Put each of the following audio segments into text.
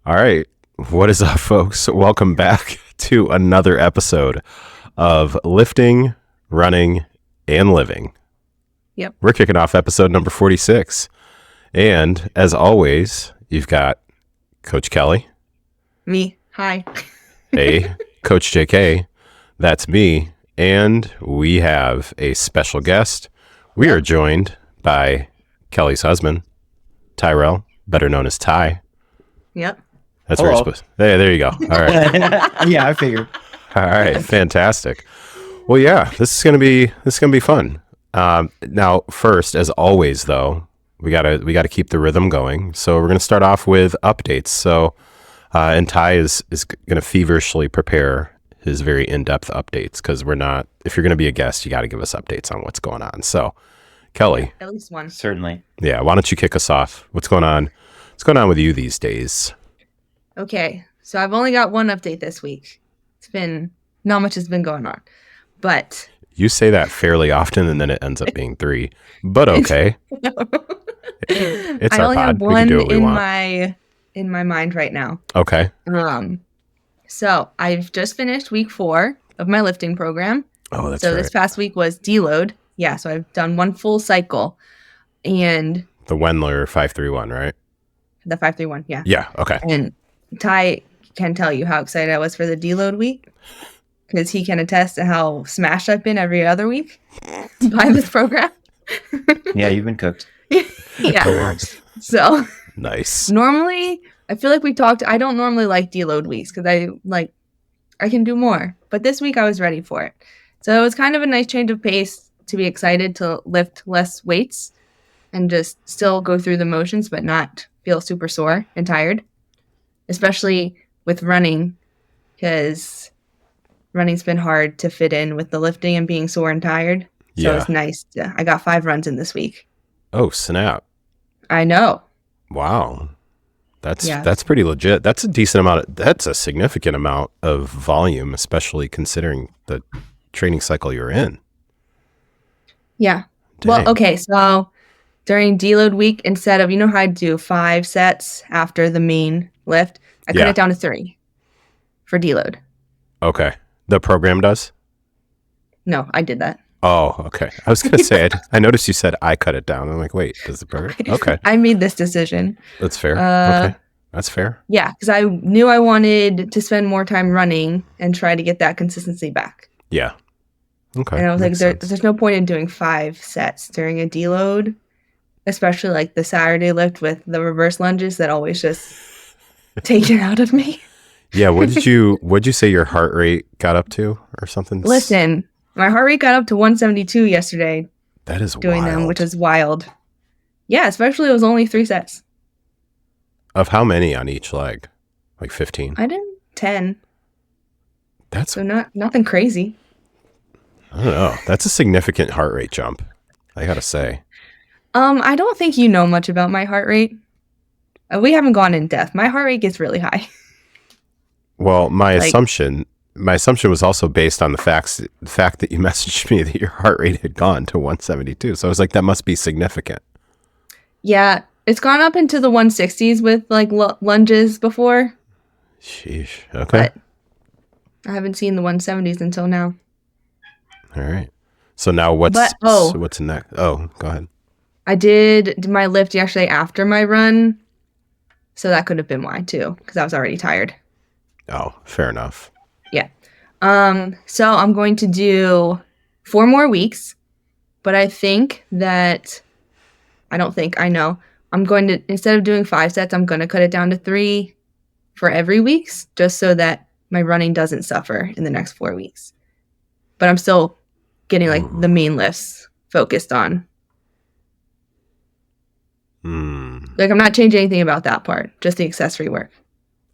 All right. What is up, folks? Welcome back to another episode of Lifting, Running, and Living. Yep. We're kicking off episode number 46. And as always, you've got Coach Kelly. Me. Hi. Hey, Coach JK. That's me. And we have a special guest. We are joined by Kelly's husband, Tyrel, better known as Ty. Yep. That's where you're supposed. Hey, there you go. All right. Yeah, I figured. All right, fantastic. Well, yeah, this is gonna be fun. Now, first, as always, though, we gotta keep the rhythm going. So we're gonna start off with updates. So, and Ty is gonna feverishly prepare his very in-depth updates because we're not. If you're gonna be a guest, you got to give us updates on what's going on. So, Kelly, At least one. Certainly. yeah, why don't you kick us off? What's going on? What's going on with you these days? Okay. So I've only got one update this week. Not much has been going on. But You say that fairly often, and then it ends up being 3. But okay, it's I our only pod. have We can one do what we in want. my mind right now. Okay. So I've just finished week 4 of my lifting program. Oh, that's so right. this past week was deload. Yeah, so I've done one full cycle. And The Wendler 531, right? the 531, yeah. Yeah. Okay. And Ty can tell you how excited I was for the deload week because he can attest to how smashed I've been every other week by this program. Yeah, you've been cooked. Yeah. So Nice. normally, I feel like I don't normally like deload weeks because I can do more. But this week I was ready for it. So it was kind of a nice change of pace to be excited to lift less weights and just still go through the motions, but not feel super sore and tired. Especially with running, because running's been hard to fit in with the lifting and being sore and tired. So Yeah. it's nice. I got 5 runs in this week. Oh, snap. I know. Wow. That's Yeah. pretty legit. That's a decent amount. That's a significant amount of volume, especially considering the training cycle you're in. Yeah. Dang. Well, okay. So during deload week, instead of, how I do 5 sets after the main lift, I cut Yeah. it down to 3 for deload. Okay. The program does? No, I did that. Oh, okay. I was going to say, I noticed you said I cut it down. I'm like, wait, does the program? Okay. I made this decision. That's fair. Okay. That's fair. Yeah, because I knew I wanted to spend more time running and try to get that consistency back. Yeah. Okay. And I was like, Makes sense. there's no point in doing 5 sets during a deload, especially like the Saturday lift with the reverse lunges that always just take it out of me. Yeah, what'd you say your heart rate got up to or something? Listen, my heart rate got up to 172 yesterday That is doing wild. them, which is wild. Yeah, especially it was only 3 sets. Of how many on each leg? Like 15? I did 10, That's, so nothing crazy. I don't know. That's a significant heart rate jump, I gotta say. I don't think you know much about my heart rate. We haven't gone in depth. My heart rate gets really high. Well, my Like- assumption was also based on the fact that you messaged me that your heart rate had gone to 172. So I was like, that must be significant. Yeah, it's gone up into the 160s with like lunges before, Sheesh. Okay. but I haven't seen the 170s until now. All right. So now what's next? Oh, go ahead. I did my lift yesterday after my run, so that could have been why too, because I was already tired. Oh, fair enough. Yeah. So I'm going to do 4 more weeks, but I know. I'm going to, instead of doing 5 sets, I'm going to cut it down to 3 for every weeks, just so that my running doesn't suffer in the next 4 weeks. But I'm still getting like the main lifts focused on. Like I'm not changing anything about that part, just the accessory work.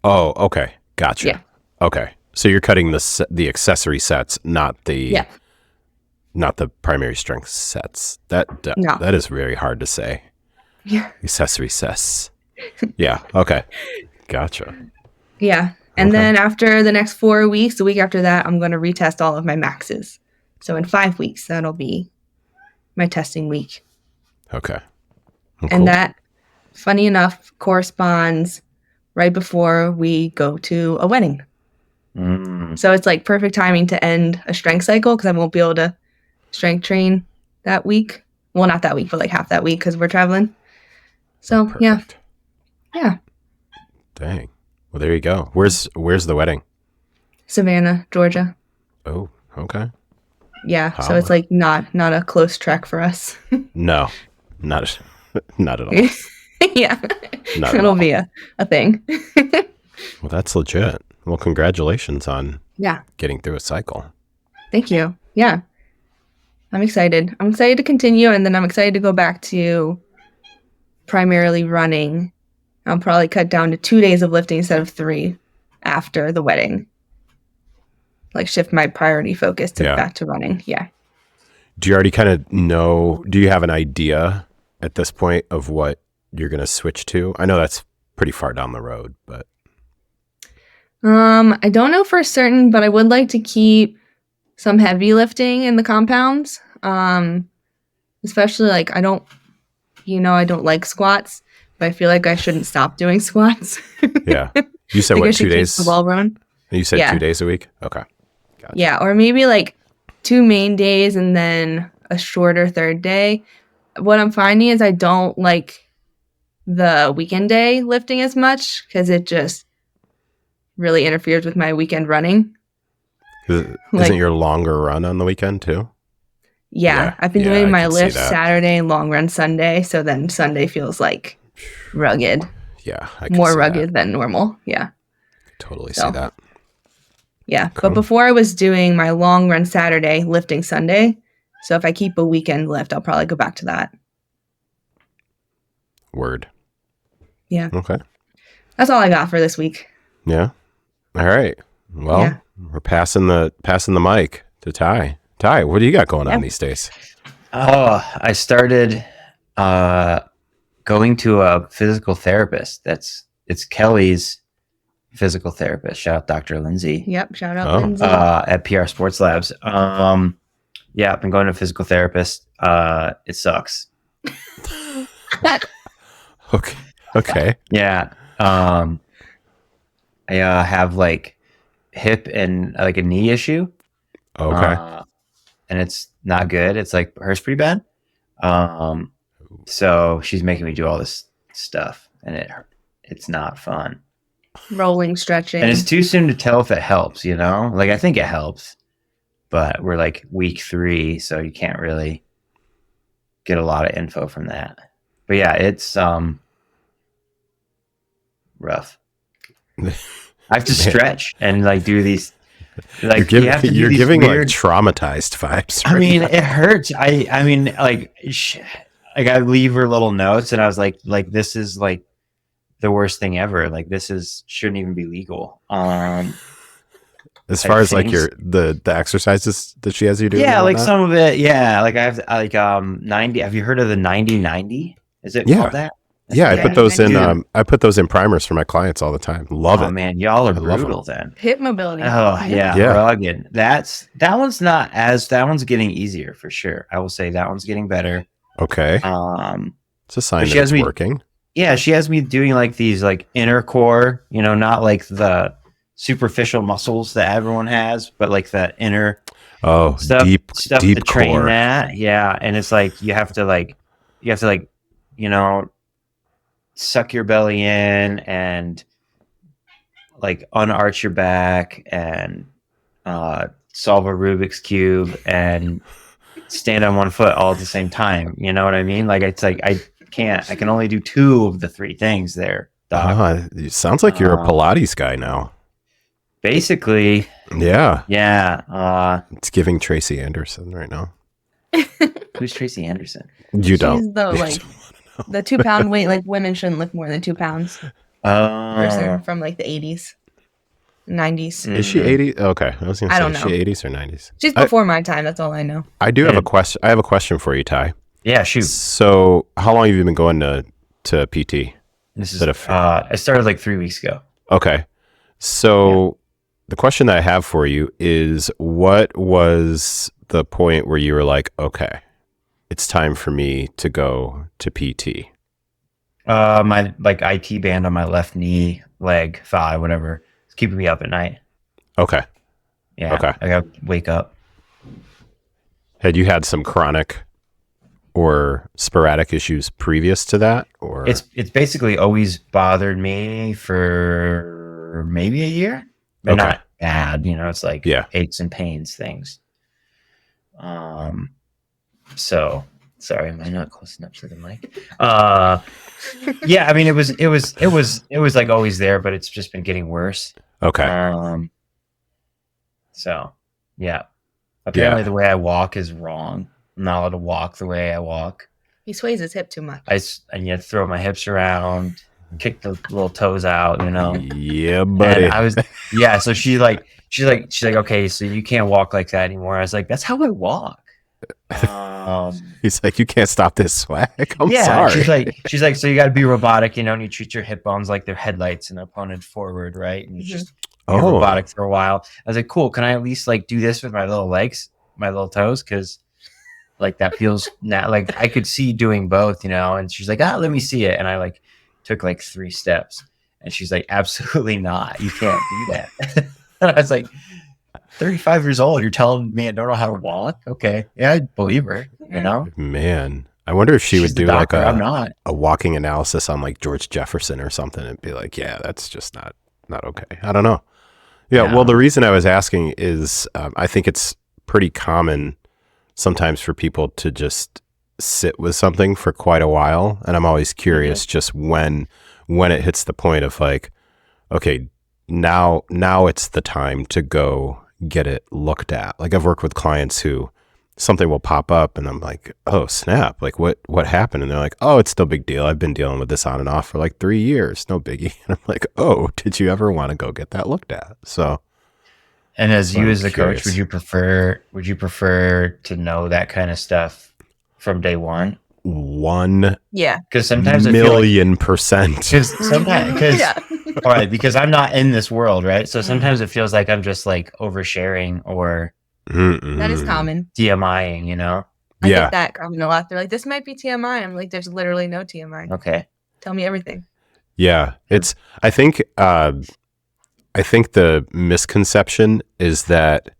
Oh, okay. Gotcha. Yeah. Okay. So you're cutting the accessory sets, not the primary strength sets. No. That is very hard to say. Yeah. Accessory sets. Yeah. Okay. Gotcha. Yeah. And Okay. then after the next 4 weeks, the week after that, I'm going to retest all of my maxes. So in 5 weeks, that'll be my testing week. Okay. Well, And cool. that, funny enough, corresponds right before we go to a wedding. So it's like perfect timing to end a strength cycle because I won't be able to strength train that week. Well, not that week, but like half that week because we're traveling. So Perfect. yeah. Dang. Well, there you go. Where's the wedding? Savannah, Georgia. Oh, okay. Yeah, so it's like not a close trek for us. No, not at all. Yeah, Not at it'll all. be a thing. Well, that's legit. Well, congratulations on Yeah, getting through a cycle. thank you. Yeah, I'm excited. I'm excited to continue, and then I'm excited to go back to primarily running. I'll probably cut down to 2 days of lifting instead of 3 after the wedding. Like shift my priority focus to back to running. Yeah. Do you already kind of know, do you have an idea at this point of what you're going to switch to? I know that's pretty far down the road, but. I don't know for certain, but I would like to keep some heavy lifting in the compounds. Especially like I don't like squats, but I feel like I shouldn't stop doing squats. Yeah. You said what, 2 days? The ball run. You said 2 days a week? Okay. Gotcha. Yeah, or maybe like 2 main days and then a shorter third day. What I'm finding is I don't like the weekend day lifting as much because it just really interferes with my weekend running. Isn't your longer run on the weekend too? Yeah, I've been doing my lift Saturday and long run Sunday, so then Sunday feels like rugged. Yeah, more rugged than normal. Yeah, totally see that. Yeah, cool. But before I was doing my long run Saturday, lifting Sunday. So if I keep a weekend lift, I'll probably go back to that. Word. Yeah. Okay. That's all I got for this week. Yeah. All right. Well, we're passing the mic to Ty. Ty, what do you got going on these days? Oh, I started going to a physical therapist. It's Kelly's physical therapist. Shout out Dr. Lindsay. Yep. Shout out Lindsay. At PR Sports Labs. Yeah, I've been going to a physical therapist. It sucks. Okay. Yeah. I have like hip and like a knee issue. Okay. And it's not good. It's like hurts pretty bad. So she's making me do all this stuff, and it's not fun. Rolling, stretching. And it's too soon to tell if it helps, you know? Like, I think it helps, but we're like week 3, so you can't really get a lot of info from that. But yeah, it's rough. I have to stretch and like do these. Like you're giving weird, like traumatized vibes. I mean, it hurts. I mean, like I leave her little notes, and I was like this is like the worst thing ever. Like this shouldn't even be legal. As far as like the exercises that she has you do. Yeah, like some of it. Yeah, like I have like 90. Have you heard of the 90-90? Is it called that? Yeah, I put those in. I put those in primers for my clients all the time. Love it. Oh man, y'all are brutal then. Hip mobility. Oh yeah, rugged. That one's getting easier for sure. I will say that one's getting better. Okay. It's a sign that it's working. Yeah, she has me doing like these like inner core. You know, not like the superficial muscles that everyone has, but like that inner. Oh, deep to train core. That. Yeah, and it's like you have to like you know. Suck your belly in and like unarch your back and solve a Rubik's Cube and stand on one foot all at the same time. You know what I mean? Like it's like I can only do 2 of the 3 things there, Doc. It sounds like you're a Pilates guy now. Basically. Yeah. Yeah. It's giving Tracy Anderson right now. Who's Tracy Anderson? You don't. She's the 2 pound weight, like women shouldn't lift more than 2 pounds. Person from like the 80s, 90s. Is she 80? Okay, I was going to say, is she 80s or 90s? She's before my time. That's all I know. I do have a question. I have a question for you, Ty. Yeah, shoot. So, how long have you been going to PT? This is I started like 3 weeks ago. Okay, so the question that I have for you is, what was the point where you were like, okay, it's time for me to go to PT? My like IT band on my left knee leg, thigh, whatever. It's keeping me up at night. Okay. Yeah. Okay. I gotta wake up. Had you had some chronic or sporadic issues previous to that, or It's basically always bothered me for maybe a year, but Okay. not bad. It's like Yeah. aches and pains things. So sorry, am I not close enough to the mic? Yeah, I mean it was like always there, but it's just been getting worse. Okay. So yeah. Apparently Yeah. the way I walk is wrong. I'm not allowed to walk the way I walk. He sways his hip too much. And you throw my hips around, kick the little toes out, Yeah, buddy. And I was, so she's like, okay, so you can't walk like that anymore. I was like, that's how I walk. He's like, you can't stop this swag. I'm sorry. She's like, so you got to be robotic, and you treat your hip bones like they're headlights and they're pointed forward, right? And you just be robotic for a while. I was like, cool. Can I at least like do this with my little legs, my little toes? Because like that feels like I could see doing both, And she's like, let me see it. And I like took like 3 steps, and she's like, absolutely not. You can't do that. And I was like, 35 years old, you're telling me I don't know how to walk? Okay. Yeah, I believe her, Man, I wonder if she would do doctor, like I'm not. a walking analysis on like George Jefferson or something and be like, yeah, that's just not okay. I don't know. Yeah. Well, the reason I was asking is I think it's pretty common sometimes for people to just sit with something for quite a while. And I'm always curious just when it hits the point of like, okay, now it's the time to go get it looked at. Like I've worked with clients who something will pop up and I'm like, oh snap, like what happened? And they're like, oh, it's no big deal. I've been dealing with this on and off for like 3 years. No biggie. And I'm like, oh, did you ever want to go get that looked at? So. And as you as a coach, would you prefer to know that kind of stuff from day one? Yeah. Because sometimes $1,000,000%. All right, because I'm not in this world, right? So sometimes it feels like I'm just like oversharing or that is common. DMIing, I get that common a lot. They're like, this might be TMI. I'm like, there's literally no TMI. Okay. Tell me everything. Yeah. I think the misconception is that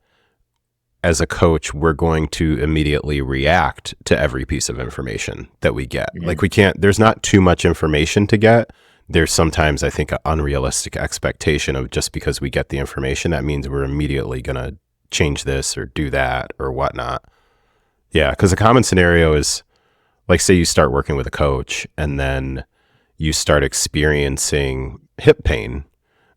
as a coach, we're going to immediately react to every piece of information that we get. Mm-hmm. Like there's not too much information to get. There's sometimes, I think, an unrealistic expectation of just because we get the information, that means we're immediately going to change this or do that or whatnot. Yeah, because a common scenario is, like, say you start working with a coach and then you start experiencing hip pain,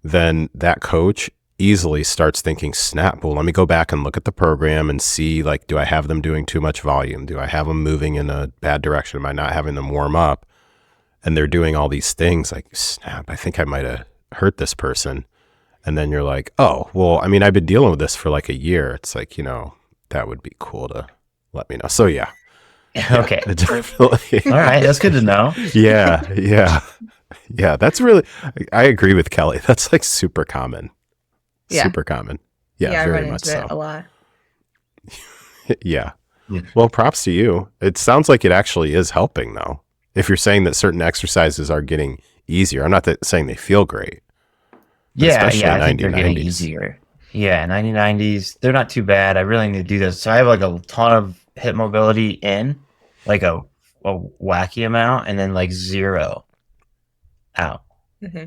then that coach easily starts thinking, snap, well, let me go back and look at the program and see, like, do I have them doing too much volume? Do I have them moving in a bad direction? Am I not having them warm up? And they're doing all these things like, snap, I think I might have hurt this person. And then you're like, oh, well, I mean, I've been dealing with this for like a year. It's like, that would be cool to let me know. So yeah. Okay. Definitely. All right. That's good to know. Yeah. That's really, I agree with Kelly. That's like super common. Yeah. Super common. Yeah, very much so. It a lot. Yeah. Well, props to you. It sounds like it actually is helping though. If you're saying that certain exercises are getting easier, I'm not saying they feel great. Yeah, I think they're getting easier. Yeah, 90-90s, they're not too bad. I really need to do this. So I have like a ton of hip mobility in, like a wacky amount, and then like 0 out. Mm-hmm.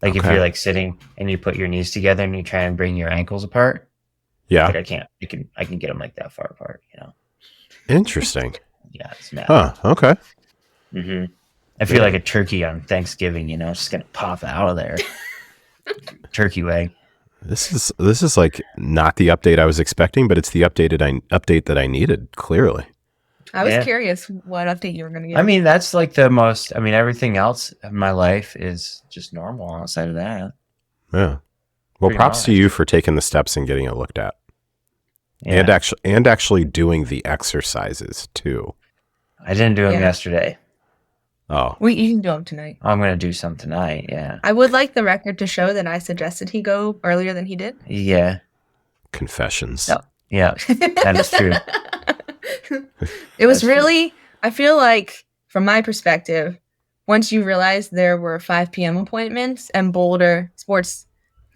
Like if you're like sitting and you put your knees together and you try and bring your ankles apart. Yeah. Like I can't. I can get them like that far apart, Interesting. Yeah, it's mad. Huh, okay. Mm-hmm. I feel like a turkey on Thanksgiving, just gonna pop out of there. Turkey leg. This is like not the update I was expecting, but it's the update that I needed, clearly. I was curious what update you were going to give. I mean, that's like the most, everything else in my life is just normal outside of that. Yeah. Well, props to you for taking the steps and getting it looked at. Yeah. And actually doing the exercises too. I didn't do them yesterday. Oh. Well, you can do them tonight. I'm going to do some tonight, yeah. I would like the record to show that I suggested he go earlier than he did. Yeah. Confessions. No. Yeah, that is true. It was really, I feel like, from my perspective, once you realize there were 5 p.m. appointments and Boulder sports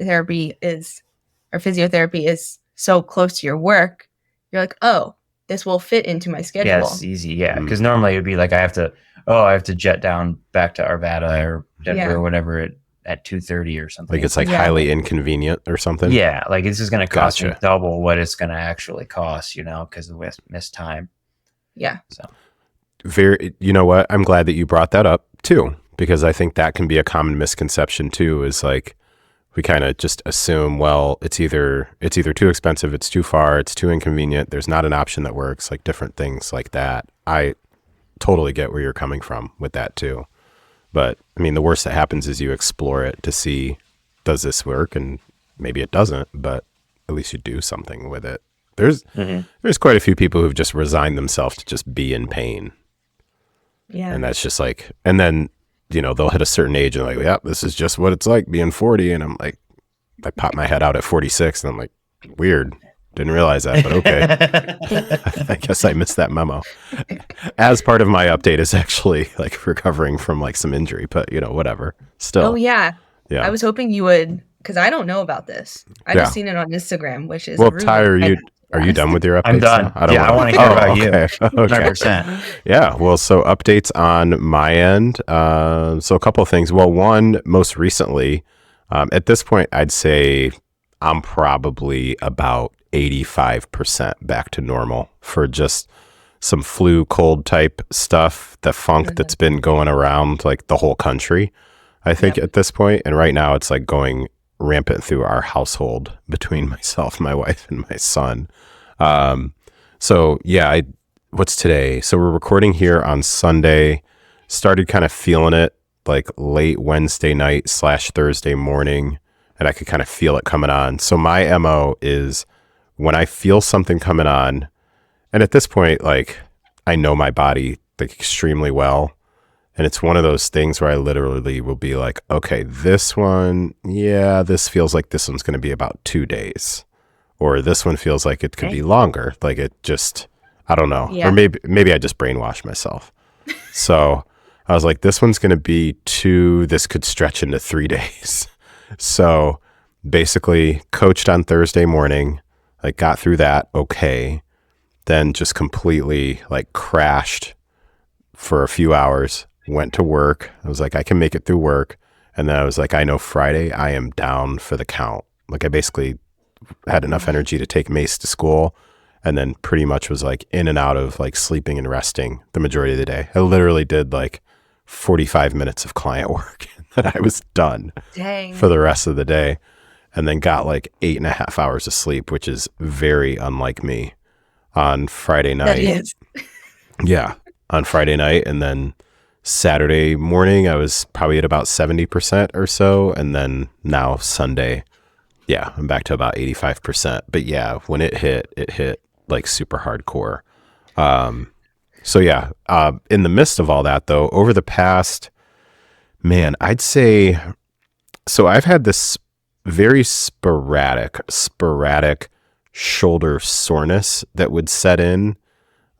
therapy or physiotherapy is so close to your work, you're like, oh, this will fit into my schedule. Yeah, it's easy. Yeah, because normally it would be like I have to jet down back to Arvada or Denver or whatever at 2:30 or something. Like it's like highly inconvenient or something. Yeah, like it's just going to cost me double what it's going to actually cost, because of missed time. Yeah. So you know what? I'm glad that you brought that up too, because I think that can be a common misconception too, is like we kind of just assume, well, it's either too expensive, it's too far, it's too inconvenient, there's not an option that works, like different things like that. I totally get where you're coming from with that too. But I mean, the worst that happens is you explore it to see, does this work? And maybe it doesn't, but at least you do something with it. There's quite a few people who've just resigned themselves to just be in pain. Yeah. And that's just like, and then, they'll hit a certain age and like, yeah, this is just what it's like being 40. And I'm like, I pop my head out at 46 and I'm like, weird. Didn't realize that, but okay. I guess I missed that memo. As part of my update is actually like recovering from like some injury, but whatever. Still. Oh yeah. Yeah. I was hoping you would, because I don't know about this. I just seen it on Instagram, which is Ty, are you done with your updates? I'm done. I want to hear about you. Okay. 100%. Yeah. Well, so updates on my end. So a couple of things. Well, one, most recently, at this point, I'd say I'm probably about 85% back to normal for just some flu, cold type stuff, the funk that's been going around like the whole country, I think at this point. And right now it's like going rampant through our household between myself, my wife, and my son. So yeah, what's today? So we're recording here on Sunday, started kind of feeling it like late Wednesday night / Thursday morning, and I could kind of feel it coming on. So my MO is when I feel something coming on, and at this point, like I know my body like extremely well. And it's one of those things where I literally will be like, okay, this one, this feels like this one's going to be about 2 days. Or this one feels like it could be longer. Like it just, I don't know. Yeah. Or maybe I just brainwashed myself. So I was like, this one's going to be 2, this could stretch into 3 days. So basically coached on Thursday morning, like got through that okay. Then just completely like crashed for a few hours. Went to work. I was like, I can make it through work. And then I was like, I know Friday I am down for the count. Like I basically had enough energy to take Mace to school and then pretty much was like in and out of like sleeping and resting the majority of the day. I literally did like 45 minutes of client work and I was done for the rest of the day. And then got like 8.5 hours of sleep, which is very unlike me on Friday night. That is. Yeah. On Friday night. And then Saturday morning, I was probably at about 70% or so. And then now Sunday, I'm back to about 85%. But yeah, when it hit like super hardcore. In the midst of all that though, over the past, I'd say, so I've had this very sporadic shoulder soreness that would set in.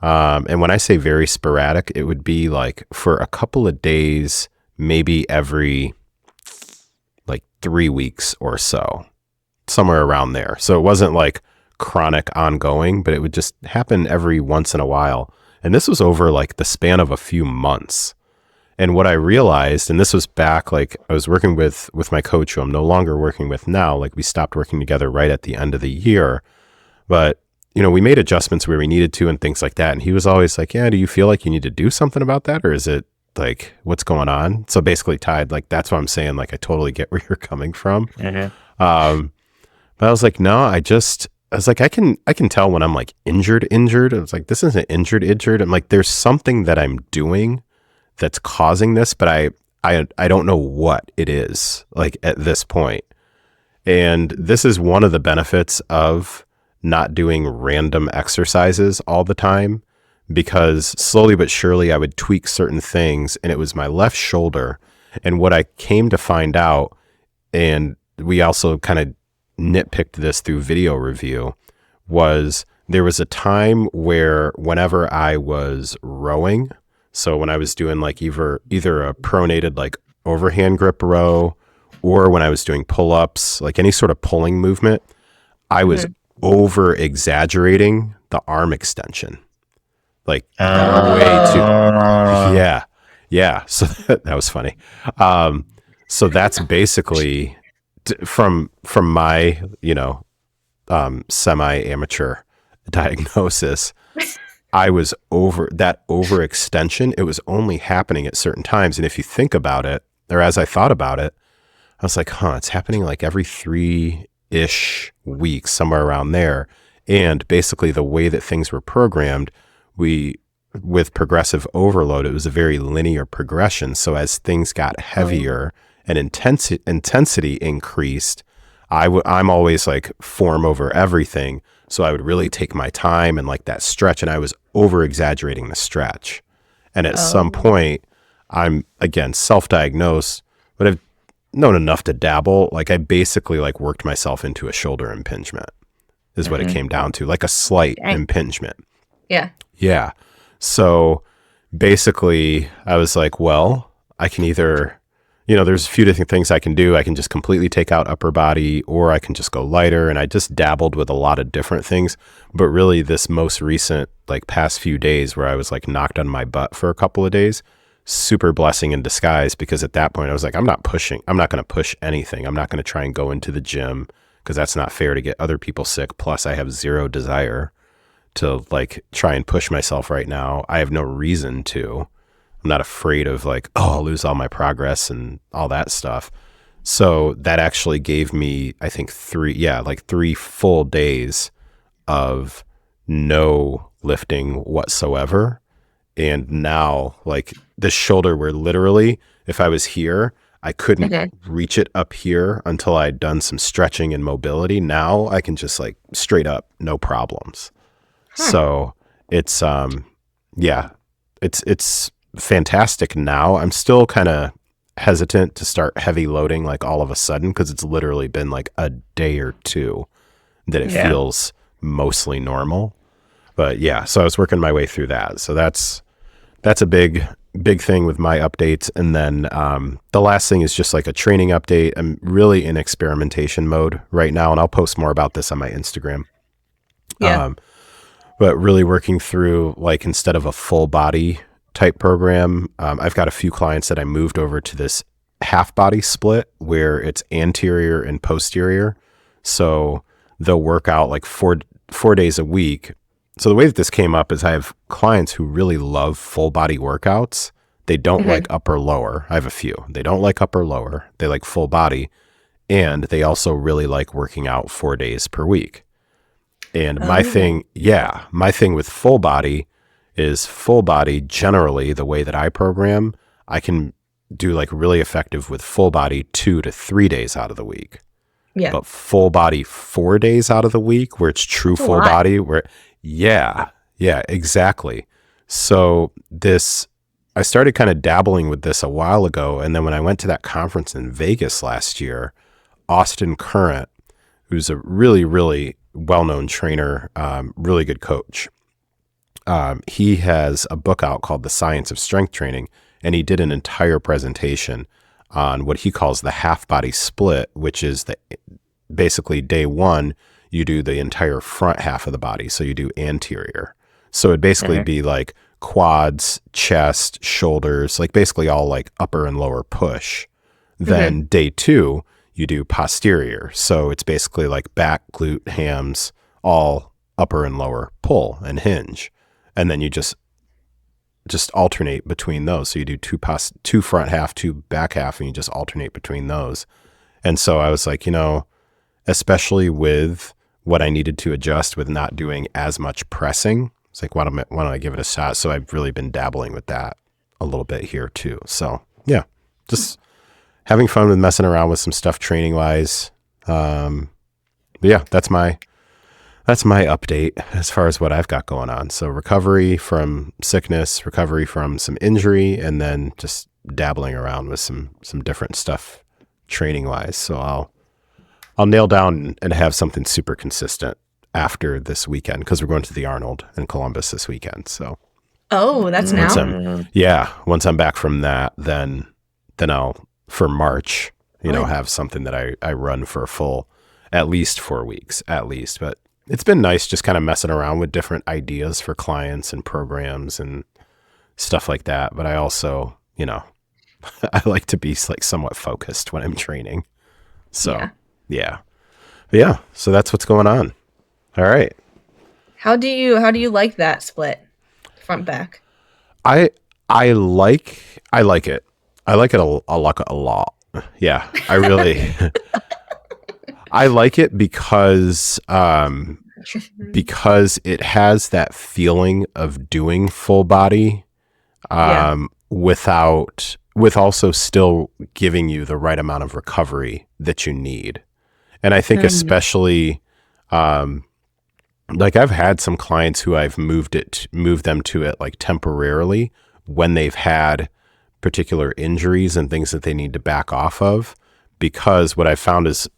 And when I say very sporadic, it would be like for a couple of days, maybe every like 3 weeks or so, somewhere around there. So it wasn't like chronic ongoing, but it would just happen every once in a while. And this was over like the span of a few months. And what I realized, and this was back, like I was working with my coach, who I'm no longer working with now, like we stopped working together right at the end of the year. But we made adjustments where we needed to and things like that. And he was always like, yeah, do you feel like you need to do something about that? Or is it like, what's going on? So basically tied, like, that's what I'm saying. Like, I totally get where you're coming from. Mm-hmm. But I was like, no, I was like, I can tell when I'm like injured. I was like, this isn't injured. I'm like, there's something that I'm doing that's causing this, but I don't know what it is like at this point. And this is one of the benefits of not doing random exercises all the time, because slowly but surely I would tweak certain things, and it was my left shoulder. And what I came to find out, and we also kind of nitpicked this through video review, was there was a time where whenever I was rowing, So when I was doing like either a pronated like overhand grip row, or when I was doing pull-ups, like any sort of pulling movement, I was over exaggerating the arm extension. Like way too. Yeah. So that was funny. So that's basically from my, semi-amateur diagnosis. I was over overextension. It was only happening at certain times. And if you think about it, or as I thought about it, I was like, it's happening like every 3-ish weeks, somewhere around there. And basically the way that things were programmed, with progressive overload, it was a very linear progression. So as things got heavier and intensity increased, I'm always like form over everything. So I would really take my time and like that stretch, and I was over exaggerating the stretch. And at some point, I'm again self-diagnosed, but I've known enough to dabble. Like I basically like worked myself into a shoulder impingement is what it came down to, like a slight impingement. Yeah. Yeah. So basically I was like, well, I can either, there's a few different things I can do. I can just completely take out upper body, or I can just go lighter. And I just dabbled with a lot of different things. But really this most recent, like past few days where I was like knocked on my butt for a couple of days, super blessing in disguise, because at that point I was like, I'm not going to push anything. I'm not going to try and go into the gym because that's not fair to get other people sick. Plus I have zero desire to like try and push myself right now. I have no reason to. I'm not afraid of like, I'll lose all my progress and all that stuff. So that actually gave me, I think 3 full days of no lifting whatsoever. And now like the shoulder, where literally if I was here, I couldn't reach it up here until I'd done some stretching and mobility. Now I can just like straight up, no problems. So it's, it's fantastic now. I'm still kind of hesitant to start heavy loading like all of a sudden, because it's literally been like a day or two that it feels mostly normal. But yeah, so I was working my way through that. So that's a big thing with my updates. And then the last thing is just like a training update. I'm really in experimentation mode right now, and I'll post more about this on my Instagram. Yeah. But really working through, like, instead of a full body type program, I've got a few clients that I moved over to this half body split where it's anterior and posterior. So they'll work out like four days a week. So the way that this came up is I have clients who really love full body workouts. They don't like upper lower. I have a few. They don't like upper lower. They like full body. And they also really like working out 4 days per week. And my thing with full body is full body, generally the way that I program, I can do like really effective with full body 2 to 3 days out of the week. Yeah. But full body 4 days out of the week, where it's true full body, yeah, exactly. So I started kind of dabbling with this a while ago. And then when I went to that conference in Vegas last year, Austin Current, who's a really, really well-known trainer, really good coach. He has a book out called The Science of Strength Training, and he did an entire presentation on what he calls the half body split, which is basically day one, you do the entire front half of the body. So you do anterior. So it'd basically be like quads, chest, shoulders, like basically all like upper and lower push. Then day two, you do posterior. So it's basically like back, glute, hams, all upper and lower pull and hinge. And then you just alternate between those. So you do two front half, 2 back half, and you just alternate between those. And so I was like, especially with what I needed to adjust with not doing as much pressing, it's like, why don't I give it a shot? So I've really been dabbling with that a little bit here too. So yeah, just having fun with messing around with some stuff training wise. But yeah, that's my update as far as what I've got going on. So recovery from sickness, recovery from some injury, and then just dabbling around with some different stuff training wise. So I'll nail down and have something super consistent after this weekend, because we're going to the Arnold in Columbus this weekend. So Oh, that's Once now. once I'm back from that, then I'll, for March, Oh. have something that I run for a full, at least 4 weeks, at least. But it's been nice just kind of messing around with different ideas for clients and programs and stuff like that. But I also, I like to be like somewhat focused when I'm training. So yeah. So that's what's going on. All right. How do you like that split, front back? I like it. I like it a lot. Yeah, I really I like it because it has that feeling of doing full body with also still giving you the right amount of recovery that you need. And I think especially like I've had some clients who I've moved them to it like temporarily when they've had particular injuries and things that they need to back off of, because what I found is,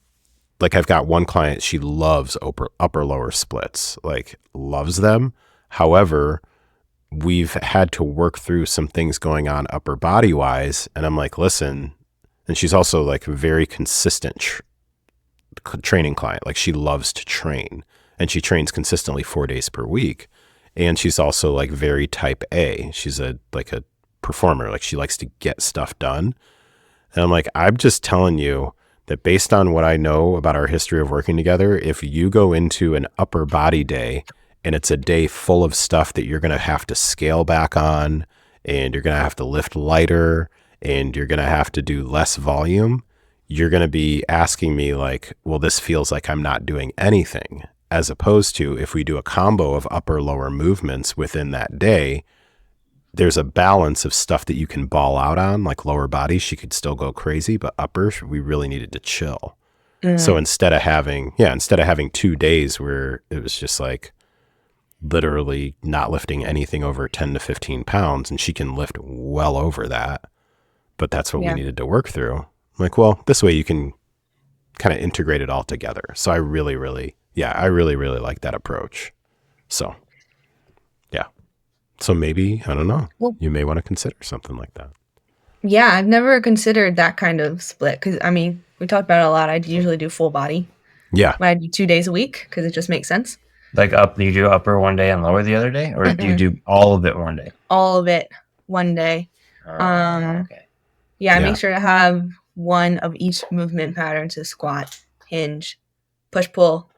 like, I've got one client, she loves upper lower splits, like loves them. However, we've had to work through some things going on upper body wise. And I'm like, listen, and she's also like a very consistent training client. Like she loves to train and she trains consistently 4 days per week. And she's also like very type A. She's a performer. Like she likes to get stuff done. And I'm like, I'm just telling you that based on what I know about our history of working together, if you go into an upper body day and it's a day full of stuff that you're going to have to scale back on, and you're going to have to lift lighter, and you're going to have to do less volume, you're going to be asking me like, well, this feels like I'm not doing anything. As opposed to if we do a combo of upper lower movements within that day, there's a balance of stuff that you can ball out on, like lower body, she could still go crazy, but upper, we really needed to chill. So instead of having 2 days where it was just like literally not lifting anything over 10 to 15 pounds, and she can lift well over that, but that's what we needed to work through. I'm like, well, this way you can kind of integrate it all together. So I really, really like that approach. So So maybe, I don't know, you may want to consider something like that. Yeah, I've never considered that kind of split because, I mean, we talked about it a lot. I usually do full body. Yeah. I do 2 days a week because it just makes sense. Like you do upper one day and lower the other day? Or do you do all of it one day? All of it one day. Okay. Yeah, I make sure to have one of each movement pattern to squat, hinge, push, pull,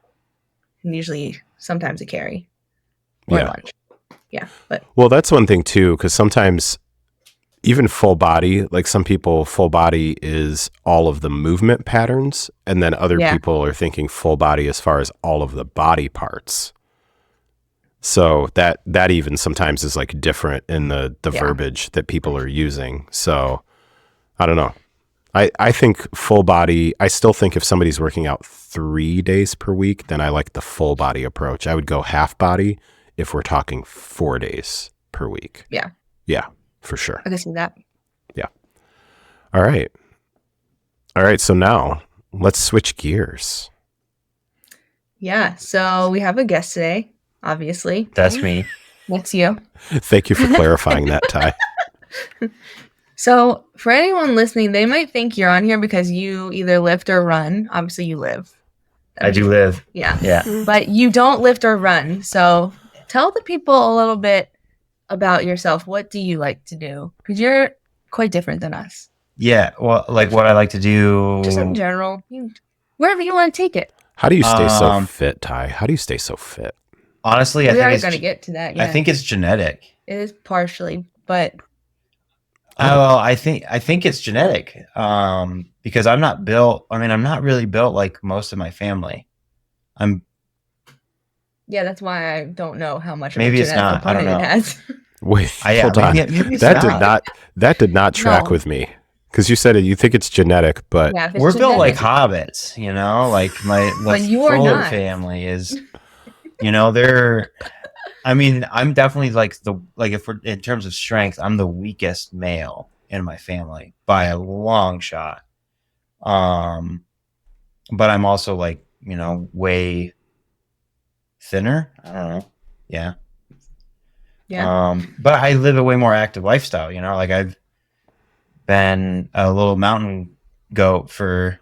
and usually sometimes a carry or lunge. Yeah. Well, that's one thing too, because sometimes even full body, like some people, full body is all of the movement patterns, and then other people are thinking full body as far as all of the body parts. So that even sometimes is like different in the verbiage that people are using. So I don't know. I think full body, I still think if somebody's working out 3 days per week, then I like the full body approach. I would go half body if we're talking 4 days per week. Yeah. Yeah, for sure. I can see that. Yeah. All right. So now let's switch gears. Yeah. So we have a guest today, obviously. That's me. That's you. Thank you for clarifying that, Ty. So for anyone listening, they might think you're on here because you either lift or run. Obviously, you live. I do live. Yeah. But you don't lift or run. So tell the people a little bit about yourself. What do you like to do? Because you're quite different than us. Yeah. Well, like what I like to do. Just in general. Wherever you want to take it. How do you stay so fit, Ty? How do you stay so fit? Honestly, we are going to get to that. Yeah. I think it's genetic. It is partially, but. Well, I think it's genetic. Because I'm not built. I mean, I'm not really built like most of my family. Yeah, that's why I don't know how much. Maybe it's not. I don't know. It has. Wait, hold on. That did not track with me. Because you said it, you think it's genetic, but we're built like hobbits, you know. Like my fuller family is, you know, they're. I mean, I'm definitely if we're in terms of strength, I'm the weakest male in my family by a long shot. But I'm also like, you know, way thinner. I don't know. Yeah. Yeah. But I live a way more active lifestyle, you know, like I've been a little mountain goat for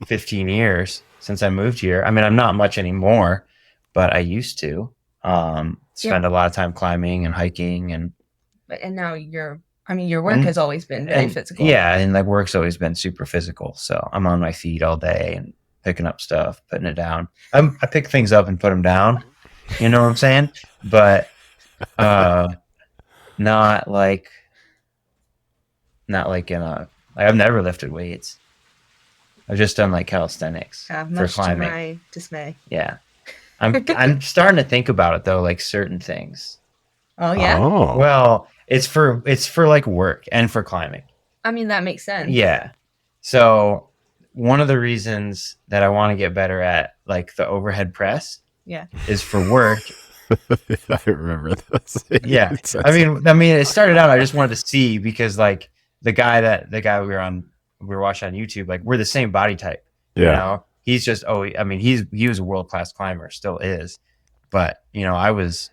15 years since I moved here. I mean, I'm not much anymore, but I used to spend a lot of time climbing and hiking and now your work has always been very physical. Yeah, and like work's always been super physical. So I'm on my feet all day and picking up stuff, putting it down. I pick things up and put them down. You know what I'm saying? But not like in a like I've never lifted weights. I've just done like calisthenics for Much to climbing. my dismay. Yeah. I'm starting to think about it though, like certain things. Oh yeah. Oh. Well, it's for like work and for climbing. I mean, that makes sense. Yeah. So one of the reasons that I want to get better at like the overhead press is for work. I remember this. Yeah. I mean, it started out, I just wanted to see because like the guy we were watching on YouTube, like we're the same body type. Yeah. You know, he's just, he was a world-class climber, still is. But, you know, I was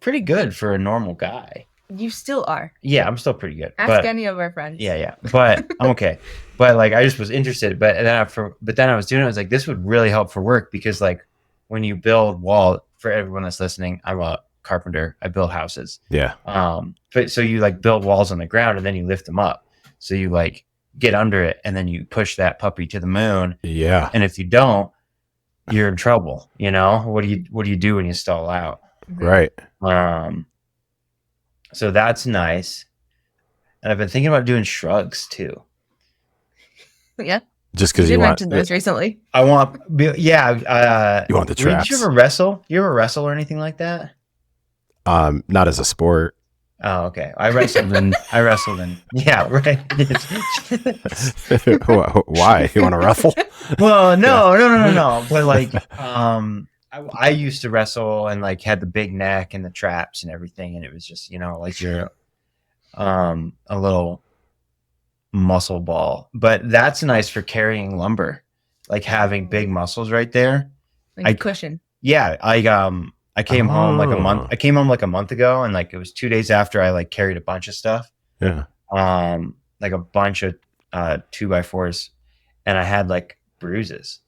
pretty good for a normal guy. You still are. Yeah, I'm still pretty good. Ask any of our friends. Yeah. But I'm okay. But like, I just was interested. But then I was doing it. I was like, this would really help for work because like when you build wall, for everyone that's listening, I'm a carpenter. I build houses. Yeah. But so you like build walls on the ground and then you lift them up. So you like get under it and then you push that puppy to the moon. Yeah. And if you don't, you're in trouble. You know, what do you do when you stall out? Right. So that's nice. And I've been thinking about doing shrugs too. Yeah. Just because you want mentioned those recently. I want, you want the traps. Did you ever wrestle? You ever wrestle or anything like that? Not as a sport. Oh, okay. I wrestled and yeah, right. Why? You want to wrestle? Well, no. But like, I used to wrestle and like had the big neck and the traps and everything, and it was just, you know, like you're a little muscle ball. But that's nice for carrying lumber, like having big muscles right there. Like a cushion. Yeah, I came home like a month. I came home like a month ago, and like it was 2 days after I like carried a bunch of stuff. Yeah. Like a bunch of 2x4s, and I had like bruises.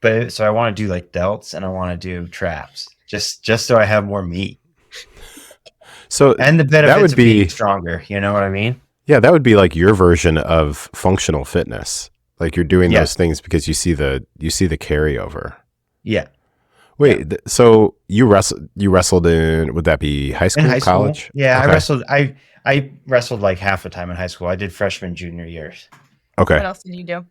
But so I want to do like delts and I want to do traps just so I have more meat. So and the benefits of being stronger, you know what I mean? Yeah, that would be like your version of functional fitness. Like you're doing those things because you see the carryover. Yeah. Wait, so you wrestled in, would that be high school, college? Yeah, okay. I wrestled like half the time in high school. I did freshman, junior years. Okay. What else did you do?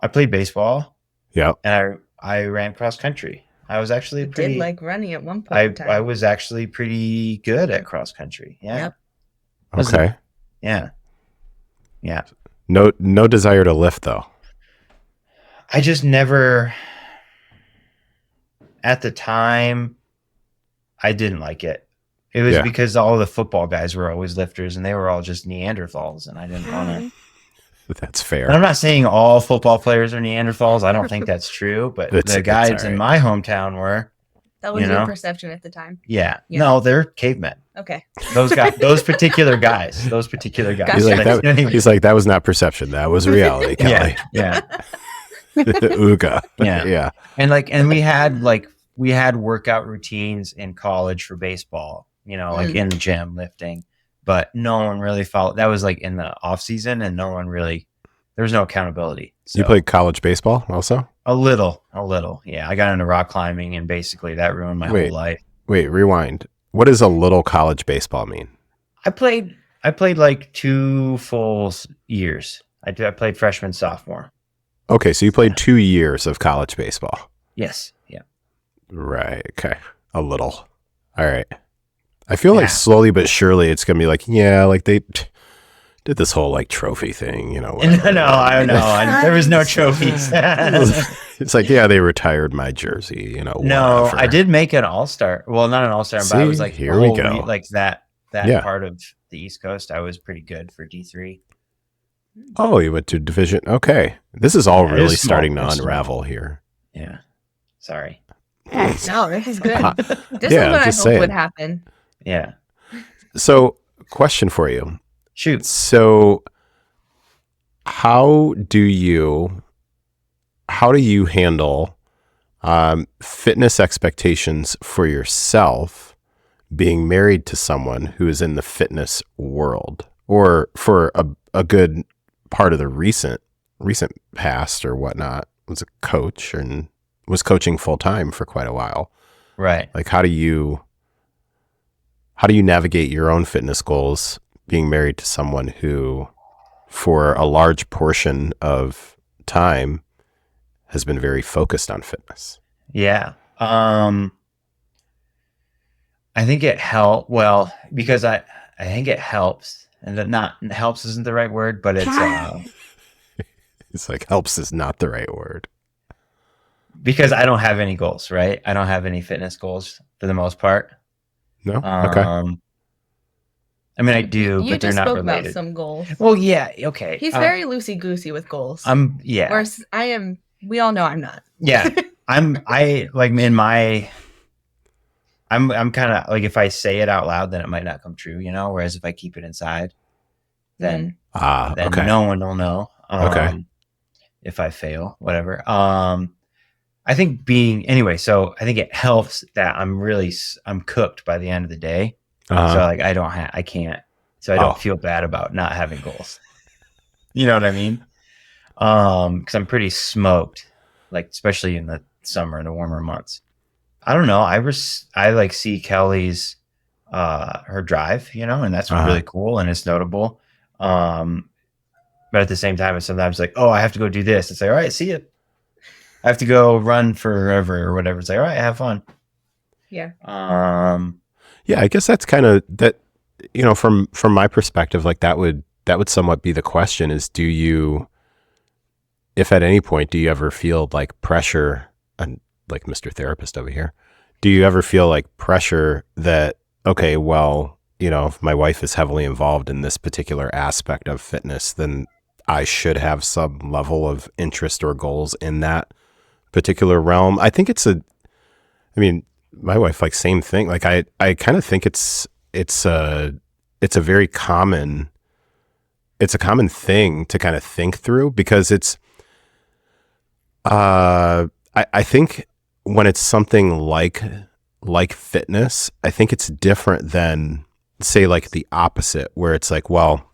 I played baseball. Yeah. And I ran cross country. I was actually did like running at one point. I was actually pretty good at cross country. Yeah. Yep. Okay. Yeah. Yeah. No desire to lift though. I just never, at the time, I didn't like it. It was because all the football guys were always lifters and they were all just Neanderthals and I didn't want to. That's fair. And I'm not saying all football players are Neanderthals. I don't think that's true, but the guys in my hometown were. That was your perception at the time. Yeah. No, they're cavemen. Okay. Those guys, those particular guys. He's like, that was not perception. That was reality, Kelly. Yeah. Ooga. Yeah. And we had workout routines in college for baseball, you know, like in the gym lifting, but no one really followed. That was like in the off season and there was no accountability. So, you played college baseball also? A little. Yeah. I got into rock climbing and basically that ruined my whole life. Wait, rewind. What does a little college baseball mean? I played like 2 full years. I played freshman, sophomore. Okay. So you played 2 years of college baseball. Yes. Yeah. Right. Okay. A little. All right. I feel like slowly but surely it's going to be like, like they did this whole like trophy thing, you know. No, I don't know. There was no trophies. It's like, they retired my jersey, you know. No, whatever. I did make an all-star. Well, not an all-star, but I was like, here we go. Like that part of the East Coast, I was pretty good for D3. Oh, you went to division. Okay. This is all really starting to unravel here. Yeah. Sorry. No, this is good. This Yeah, is what I just hope saying. would happen. Yeah. So, question for you. Shoot. So, how do you handle fitness expectations for yourself being married to someone who is in the fitness world, or for a good part of the recent past or whatnot was a coach and was coaching full time for quite a while? Right. Like, how do you navigate your own fitness goals being married to someone who, for a large portion of time, has been very focused on fitness? Yeah. I think it helped. Well, because I think it helps, and that not helps isn't the right word, but it's It's like helps is not the right word. because I don't have any goals, right? I don't have any fitness goals for the most part. No? Okay. I mean, I do, You but they're just not spoke about related. some goals. Well, yeah, okay. He's very loosey goosey with goals. Yeah. Whereas I am. We all know I'm not. Yeah. I like in my. I'm kind of like, if I say it out loud, then it might not come true, you know. Whereas if I keep it inside, then Okay. no one will know. Okay. If I fail, whatever. I think so I think it helps that I'm cooked by the end of the day. Uh-huh. So like I can't. So I don't feel bad about not having goals. You know what I mean? Because I'm pretty smoked, like especially in the summer and the warmer months. I don't know. I like see Kelly's her drive, you know, and that's really cool and it's notable. But at the same time, it's sometimes like, oh, I have to go do this. It's like, all right, see you. I have to go run forever or whatever. It's like, all right, have fun. Yeah. Yeah, I guess that's kind of that. You know, from my perspective, like that would somewhat be the question: is do you, if at any point, do you ever feel like pressure? And like Mr. Therapist over here, do you ever feel like pressure that, okay, well, you know, if my wife is heavily involved in this particular aspect of fitness, then I should have some level of interest or goals in that particular realm? I think I mean, my wife, like, same thing. Like, I kind of think it's a very common thing to kind of think through, because it's, I think when it's something like fitness, I think it's different than, say, like the opposite, where it's like, well,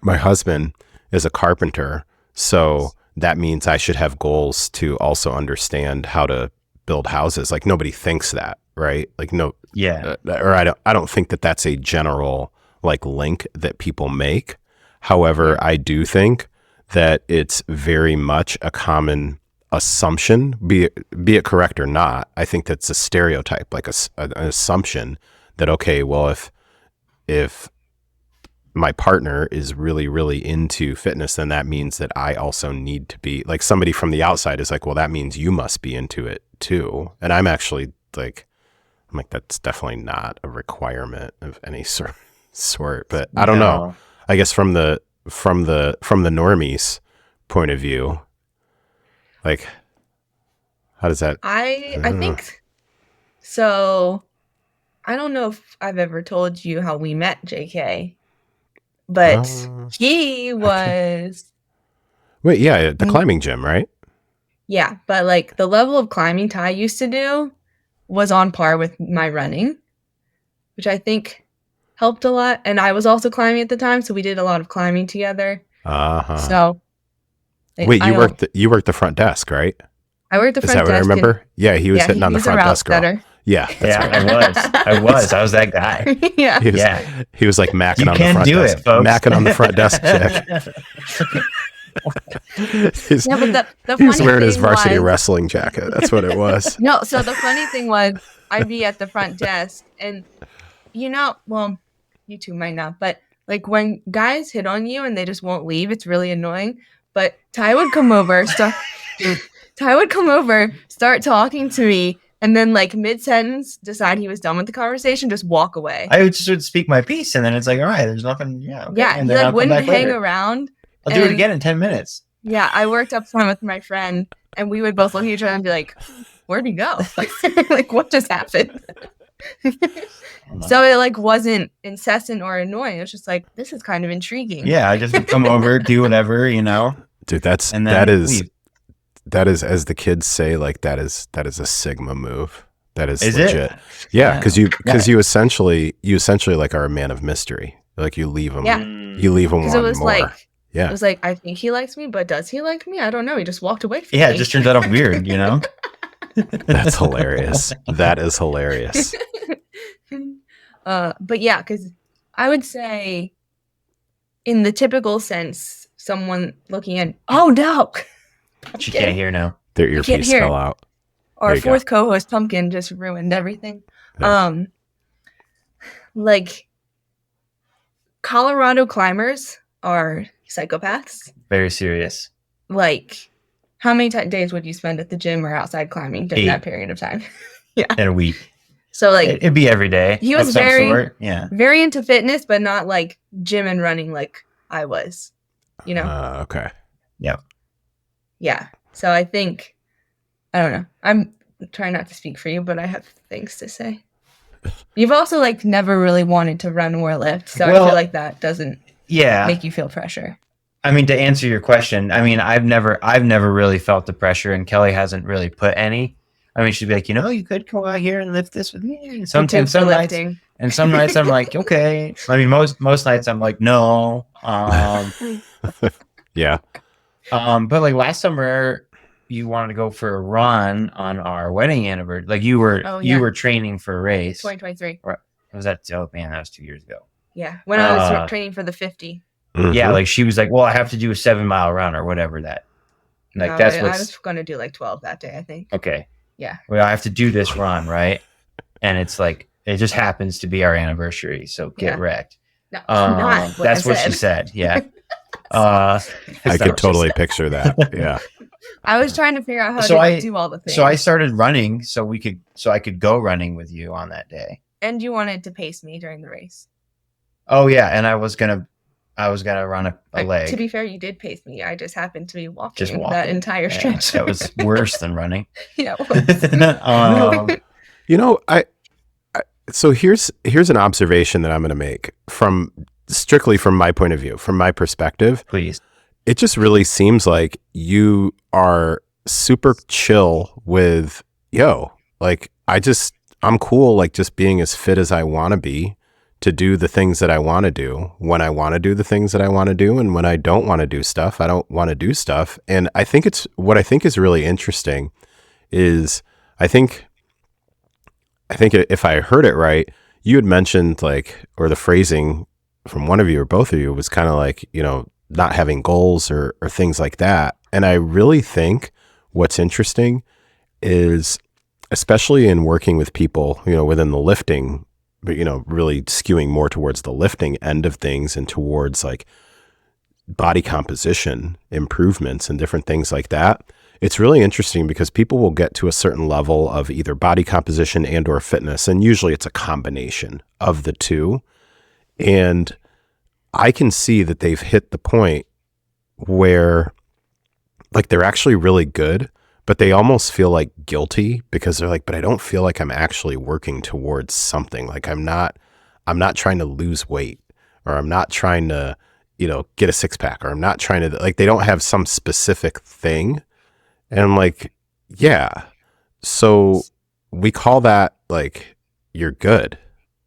my husband is a carpenter, so that means I should have goals to also understand how to build houses. Like, nobody thinks that, right? Like, no, Yeah. or I don't think that that's a general like link that people make. However, I do think that it's very much a common assumption, be it correct or not. I think that's a stereotype, like an assumption that, okay, well, if my partner is really, really into fitness, then that means that I also need to be. Like, somebody from the outside is like, well, that means you must be into it too. And I'm actually like, that's definitely not a requirement of any sort. But I don't know. I guess from the normies point of view, like, how does that? I think so. I don't know if I've ever told you how we met, JK, but he was. Wait, yeah, the climbing gym, right? Yeah, but like the level of climbing Ty used to do was on par with my running, which I think helped a lot. And I was also climbing at the time, so we did a lot of climbing together. So, like, wait, you worked the front desk, right? I worked the front desk. Is that what I remember? Yeah, he was hitting on the front desk girl. Setter. Yeah, I was. I was that guy. Yeah, he was like macking on the front desk. Macking on the front desk chick. He was wearing his varsity wrestling jacket. That's what it was. No, so the funny thing was, I'd be at the front desk, and well, you two might not, but like when guys hit on you and they just won't leave, it's really annoying. But Ty would come over, start talking to me, and then like mid-sentence decide he was done with the conversation, just walk away. I would speak my piece, and then it's like, all right, there's nothing. Yeah, okay. Yeah, and he then like wouldn't hang around. I'll do it again in 10 minutes. Yeah, I worked up front with my friend, and we would both look at each other and be like, where'd he go? Like, what just happened? So it like wasn't incessant or annoying. It was just like, this is kind of intriguing. Yeah, I just would come over, do whatever, Dude, and then that is leave. that is, as the kids say, like that is a Sigma move. That is Is legit. it? Yeah, because Yeah. you essentially like are a man of mystery. Like you leave them. Yeah. You leave them Because wanting it was more. like, Yeah. it was like, I think he likes me, but does he like me? I don't know. He just walked away from Yeah, me. it just turns out weird, That's hilarious. That is hilarious. But yeah, because I would say, in the typical sense, someone looking in, oh no, She can't hear now. Their can't earpiece hear. fell out. There Our you go. fourth co-host Pumpkin just ruined everything. Yeah. Like Colorado climbers are psychopaths. Very serious. Like, how many days would you spend at the gym or outside climbing during 8. that period of time? In a week. So like, It'd be every day. He was of some very- sort. Yeah. very into fitness, but not like gym and running like I was. Okay. Yeah. So I think, I don't know. I'm trying not to speak for you, but I have things to say. You've also like never really wanted to run or lift, so I Well, feel like that doesn't Yeah. make you feel pressure. I mean, to answer your question, I mean, I've never really felt the pressure, and Kelly hasn't really put any. I mean, she'd be like, you could go out here and lift this with me. And some nights, I'm like, okay. I mean, most nights I'm like, no. Yeah. But like last summer, you wanted to go for a run on our wedding anniversary. Like you were training for a race. 2023. Was that? Oh man, that was 2 years ago. Yeah, when I was training for the 50. Mhm. Yeah, like she was like, well, I have to do a 7-mile run or whatever that. Like No, that's I what's was going to do like 12 that day, I think. okay. Yeah. Well, I have to do this run, right? And it's like it just happens to be our anniversary, so get Yeah. wrecked. No, not what That's I what she said. said. Yeah. I I could totally picture that. Yeah. I was trying to figure out how So to do all the things. So I started running, so I could go running with you on that day. And you wanted to pace me during the race. Oh yeah, and I was gonna run a leg. To be fair, you did pace me. I just happened to be walking, Just walking. that entire Yeah, stretch. that was worse than running. Yeah. It was. So here's an observation that I'm going to make from strictly from my point of view, from my perspective. Please. It just really seems like you are super chill with, like I'm cool, like just being as fit as I want to be to do the things that I want to do when I want to do the things that I want to do. And when I don't want to do stuff, I don't want to do stuff. And what I think is really interesting is I think if I heard it right, you had mentioned or the phrasing from one of you or both of you was kind of like, not having goals or things like that. And I really think what's interesting is, especially in working with people, within the lifting, but, really skewing more towards the lifting end of things and towards like body composition improvements and different things like that. It's really interesting because people will get to a certain level of either body composition and or fitness. And usually it's a combination of the two. And I can see that they've hit the point where like they're actually really good, but they almost feel like guilty because they're like, but I don't feel like I'm actually working towards something. Like I'm not trying to lose weight, or I'm not trying to, get a six pack, or I'm not trying to, like, they don't have some specific thing. And I'm like, yeah. So we call that like, you're good.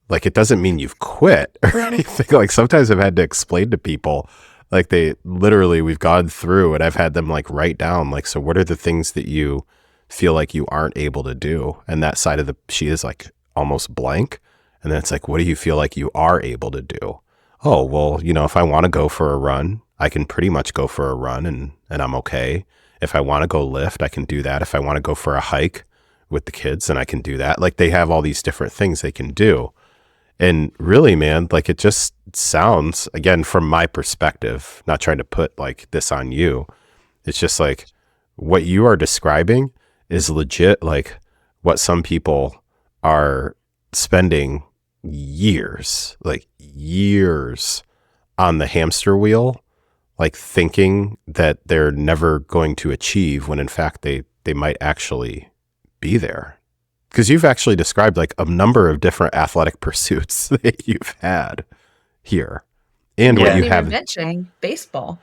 Like, it doesn't mean you've quit or anything. Like sometimes I've had to explain to people, like we've gone through and I've had them like write down, like, so what are the things that you feel like you aren't able to do? And that side of the sheet is like almost blank. And then it's like, what do you feel like you are able to do? Oh, well, if I want to go for a run, I can pretty much go for a run and I'm okay. If I want to go lift, I can do that. If I want to go for a hike with the kids, then I can do that. Like they have all these different things they can do. And really, man, like it just sounds, again, from my perspective, not trying to put like this on you. It's just like what you are describing is legit, like what some people are spending years on the hamster wheel, like thinking that they're never going to achieve when in fact they might actually be there? Because you've actually described like a number of different athletic pursuits that you've had here, and Yeah. what I you didn't even have. mention baseball.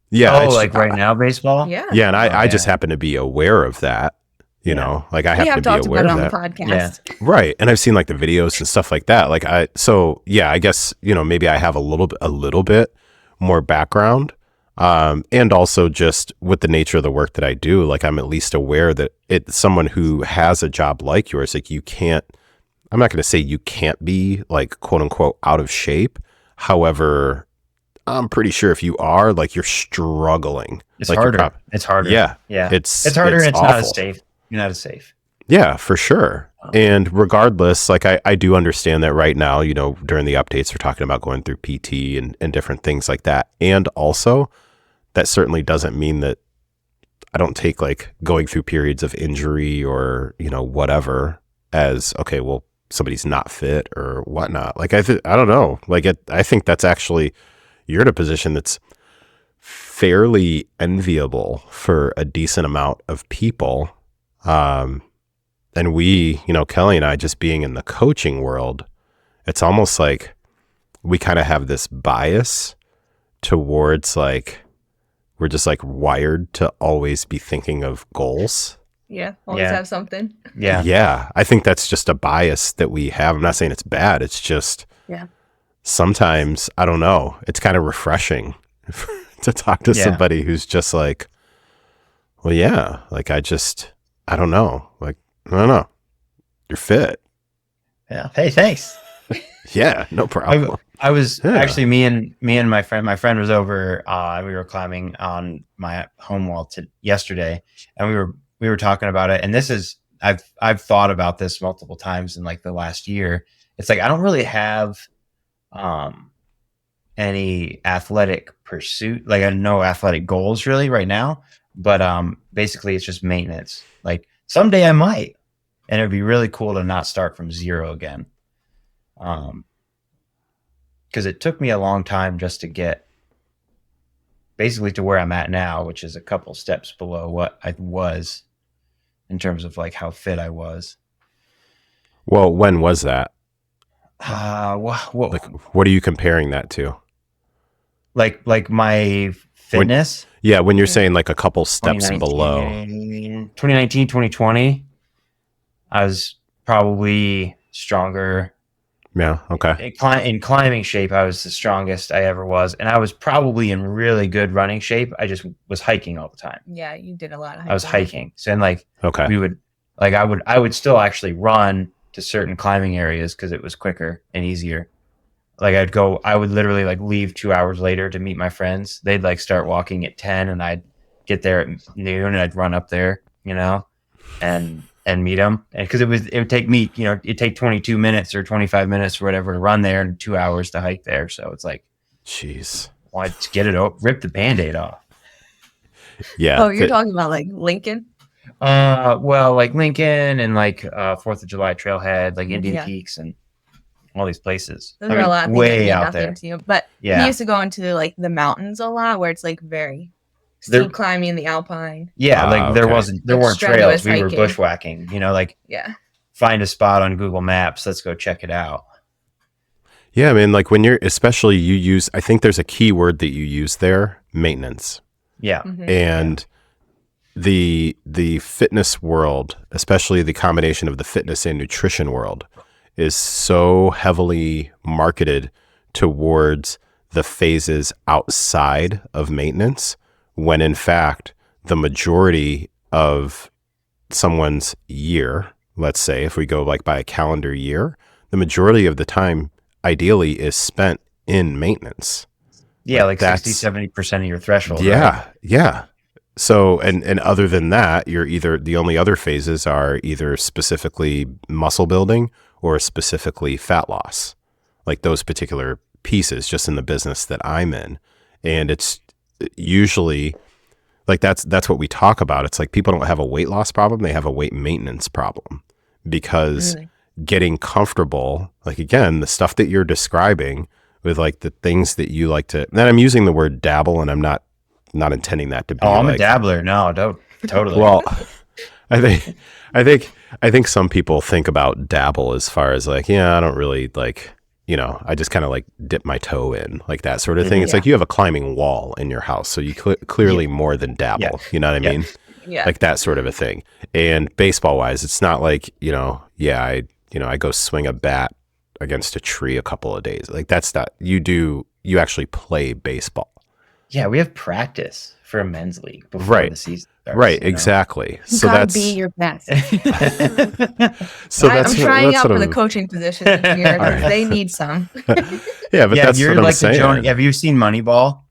Yeah, Oh, like right now, baseball? Yeah. yeah, and Oh, I just yeah. happen to be aware of that. You Yeah. know, like I We happen have to be talked aware about it of on the that. podcast. Yeah. Right. And I've seen like the videos and stuff like that. I guess, maybe I have a little bit more background. And also just with the nature of the work that I do, like I'm at least aware that it's someone who has a job like yours, like I'm not going to say you can't be like quote unquote out of shape. However, I'm pretty sure if you are, like you're struggling. It's like harder. It's harder. Yeah. Yeah. It's harder and it's not as awful. safe. You're not as safe. Yeah, for sure. And regardless, like I do understand that right now, during the updates, we're talking about going through PT and different things like that. And also, that certainly doesn't mean that I don't take like going through periods of injury or, whatever as, okay, well, somebody's not fit or whatnot. Like, I don't know. Like, I think that's actually, you're in a position that's fairly enviable for a decent amount of people. And we, Kelly and I just being in the coaching world, it's almost like we kind of have this bias towards like, we're just like wired to always be thinking of goals. Yeah. Always have something. Yeah. Yeah. I think that's just a bias that we have. I'm not saying it's bad. It's just sometimes, I don't know, it's kind of refreshing to talk to somebody who's just like, well, yeah, like I don't know. Like, I don't know. You're fit. Yeah. Hey, thanks. Yeah, no problem. I was actually me and my friend was over. We were climbing on my home wall yesterday, and we were talking about it. And this is I've thought about this multiple times in like the last year. It's like I don't really have any athletic pursuit, like I no athletic goals really right now. But basically, it's just maintenance. Like someday I might, and it'd be really cool to not start from zero again. Because it took me a long time just to get basically to where I'm at now, which is a couple steps below what I was in terms of like how fit I was. Well, when was that? What are you comparing that to? Like my fitness? When you're saying like a couple steps below. 2019, 2020, I was probably stronger. Yeah. Okay. In climbing shape, I was the strongest I ever was. And I was probably in really good running shape. I just was hiking all the time. Yeah, you did a lot of hiking. I was hiking. So then like, okay. we would like, I would still actually run to certain climbing areas because it was quicker and easier. Like I would literally like leave 2 hours later to meet my friends. They'd like start walking at 10 and I'd get there at noon and I'd run up there, and meet them. And because it would take me, it'd take 22 minutes or 25 minutes or whatever to run there and 2 hours to hike there. So it's like, jeez, why just get it over, rip the Band-Aid off. Yeah. Oh, you're talking about like Lincoln? Well, like Lincoln and like 4th of July Trailhead, like Indian Peaks and all these places. Those are a lot of way out there. To you. But he used to go into like the mountains a lot where it's like very steep climbing in the alpine. Yeah, like there weren't trails. We were hiking. bushwhacking, find a spot on Google Maps, let's go check it out. Yeah, I mean, like when I think there's a key word that you use there, maintenance. Yeah. Mm-hmm. And the fitness world, especially the combination of the fitness and nutrition world, is so heavily marketed towards the phases outside of maintenance, when in fact, the majority of someone's year, let's say, if we go like by a calendar year, the majority of the time ideally is spent in maintenance. Yeah, like 60-70% of your threshold. Yeah, right? Yeah. So, and other than that, the only other phases are either specifically muscle building or specifically fat loss, like those particular pieces just in the business that I'm in. And it's usually like, that's what we talk about. It's like people don't have a weight loss problem. They have a weight maintenance problem because getting comfortable, like again, the stuff that you're describing with like the things that you like to, and I'm using the word dabble and I'm not intending that to be. I'm a dabbler. No, don't totally. Well, I think some people think about dabble as far as like, yeah, I don't really like, I just kind of like dip my toe in, like that sort of thing. It's Yeah. like you have a climbing wall in your house, so you clearly more than dabble. Yeah. You know what I Yeah. mean? Yeah. Like that sort of a thing. And baseball wise, it's not like, I go swing a bat against a tree a couple of days. Like that's not, you actually play baseball. Yeah, we have practice for a men's league before Right. the season starts. Right, exactly. You So gotta that's be your best. so I'm that's trying that's out what for the I'm- coaching position this year because Alright. they need some. Yeah, but yeah, that's you're what I'm like the saying. Jonah. Have you seen Moneyball?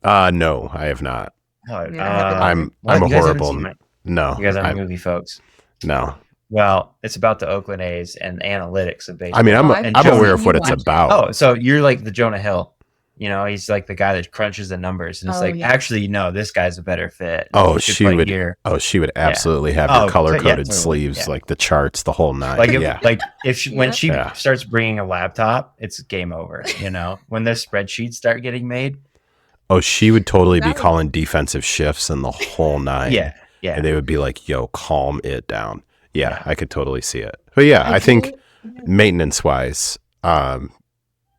No, I have not. Oh, Yeah, I haven't I'm a you guys haven't horrible. seen it? No, You guys aren't I'm movie folks. no. Well, it's about the Oakland A's and analytics of baseball. I mean, I'm Oh, I've And I'm Jonah, aware of what it's watch it. about. Oh, so you're like the Jonah Hill. He's like the guy that crunches the numbers, and it's Oh, like, yeah. actually, no, this guy's a better fit. Oh, He should she play would. here. Oh, she would absolutely have Oh, your color coded totally. sleeves, Yeah. like the charts, the whole nine. Like, yeah. if she, when she Yeah. starts bringing a laptop, it's game over. When the spreadsheets start getting made. Oh, she would totally be That was- calling defensive shifts and the whole nine. Yeah. And they would be like, "Yo, calm it down." Yeah, Yeah. I could totally see it. But yeah, I think can't- maintenance wise, I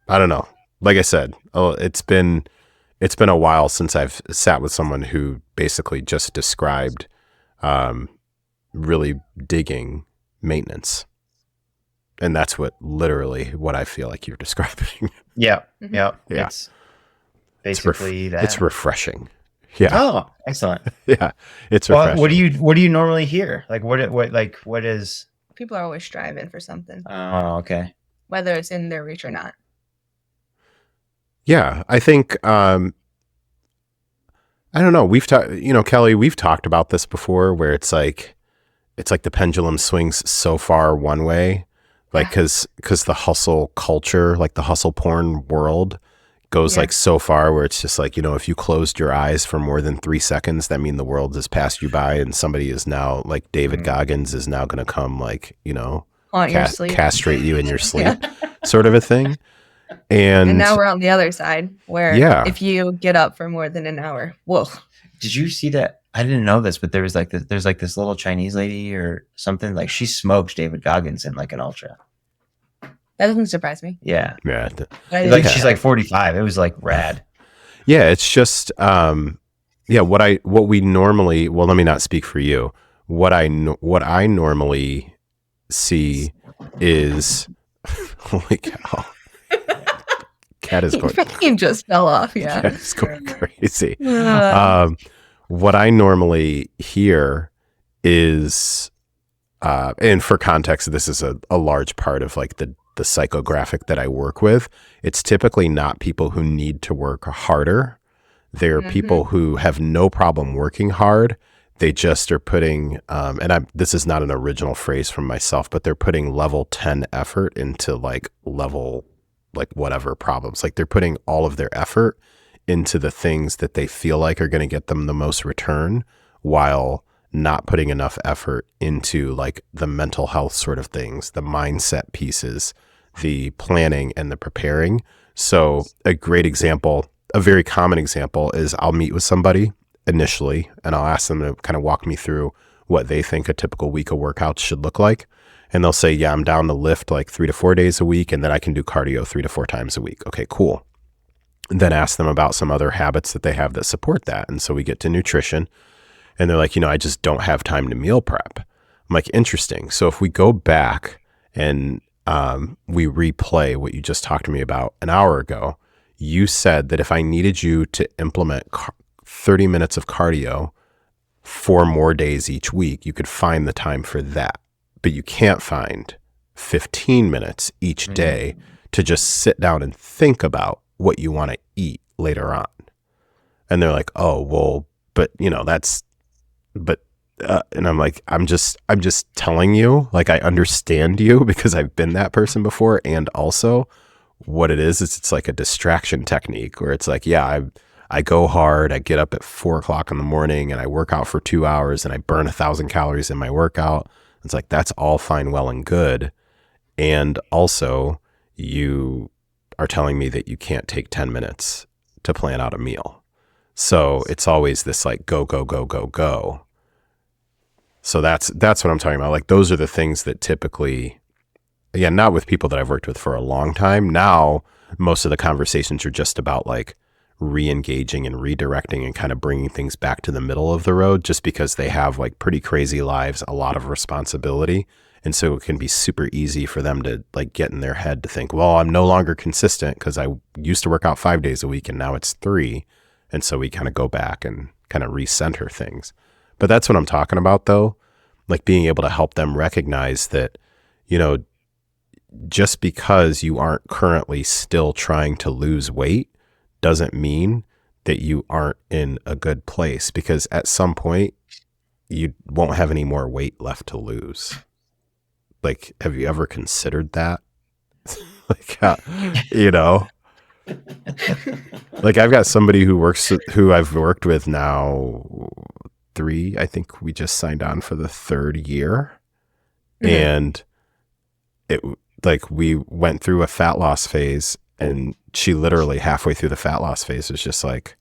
don't know. Like I said, it's been a while since I've sat with someone who basically just described really digging maintenance. And that's literally what I feel like you're describing. Yeah. Mhm. Yeah. Yeah. It's basically that. It's refreshing. Yeah. Oh, excellent. Yeah. It's refreshing. Well, what do you normally hear? Like what is? People are always striving for something, Oh, okay. whether it's in their reach or not. Yeah, I think I don't know. We've talked, Kelly, we've talked about this before, where it's like the pendulum swings so far one way, like because the hustle culture, like the hustle porn world, goes Yeah. like so far where it's just like, if you closed your eyes for more than 3 seconds, that means the world has passed you by, and somebody is now like David Goggins is now going to come like On your sleep. castrate you in your sleep, Yeah. sort of a thing. And now we're on the other side where Yeah. if you get up for more than an hour, whoa. Did you see that? I didn't know this, but there's like this little Chinese lady or something, like she smokes David Goggins in like an ultra. That doesn't surprise me. Yeah. yeah. Like she's like 45. It was like rad. Yeah, it's just what we normally, well, let me not speak for you. What I normally see is holy cow. Cat is going He just fell off. Yeah. cat is going crazy. Uh, What I normally hear is and for context, this is a large part of like the psychographic that I work with. It's typically not people who need to work harder. They're people who have no problem working hard. They just are putting, this is not an original phrase from myself, but they're putting level 10 effort into like level, like whatever problems. Like they're putting all of their effort into the things that they feel like are going to get them the most return, while not putting enough effort into like the mental health sort of things, the mindset pieces, the planning and the preparing. So a great example, a very common example is I'll meet with somebody initially and I'll ask them to kind of walk me through what they think a typical week of workouts should look like. And they'll say, yeah, I'm down to lift like 3 to 4 days a week, and then I can do cardio 3 to 4 times a week. Okay, cool. And then ask them about some other habits that they have that support that. And so we get to nutrition, and they're like, I just don't have time to meal prep. I'm like, interesting. So if we go back and we replay what you just talked to me about an hour ago, you said that if I needed you to implement 30 minutes of cardio 4 more days each week, you could find the time for that. But you can't find 15 minutes each day to just sit down and think about what you want to eat later on. And they're like, oh, well, but and I'm like, I'm just telling you, like, I understand you because I've been that person before. And also what it is it's like a distraction technique where it's like, yeah, I go hard. I get up at 4:00 in the morning and I work out for 2 hours and I burn 1,000 calories in my workout. It's like, that's all fine, well, and good. And also you are telling me that you can't take 10 minutes to plan out a meal. So it's always this like go, go, go, go, go. So that's what I'm talking about. Like those are the things that typically, again, not with people that I've worked with for a long time. Now, most of the conversations are just about like re-engaging and redirecting and kind of bringing things back to the middle of the road, just because they have like pretty crazy lives, a lot of responsibility. And so it can be super easy for them to like get in their head to think, well, I'm no longer consistent because I used to work out 5 days a week and now it's 3. And so we kind of go back and kind of recenter things. But that's what I'm talking about though. Like being able to help them recognize that, you know, just because you aren't currently still trying to lose weight doesn't mean that you aren't in a good place, because at some point you won't have any more weight left to lose. Like, have you ever considered that? Like, you know, like I've got somebody who I've worked with now 3, I think we just signed on for the 3rd year. Mm-hmm. And it, like, we went through a fat loss phase, and she literally halfway through the fat loss phase was just like,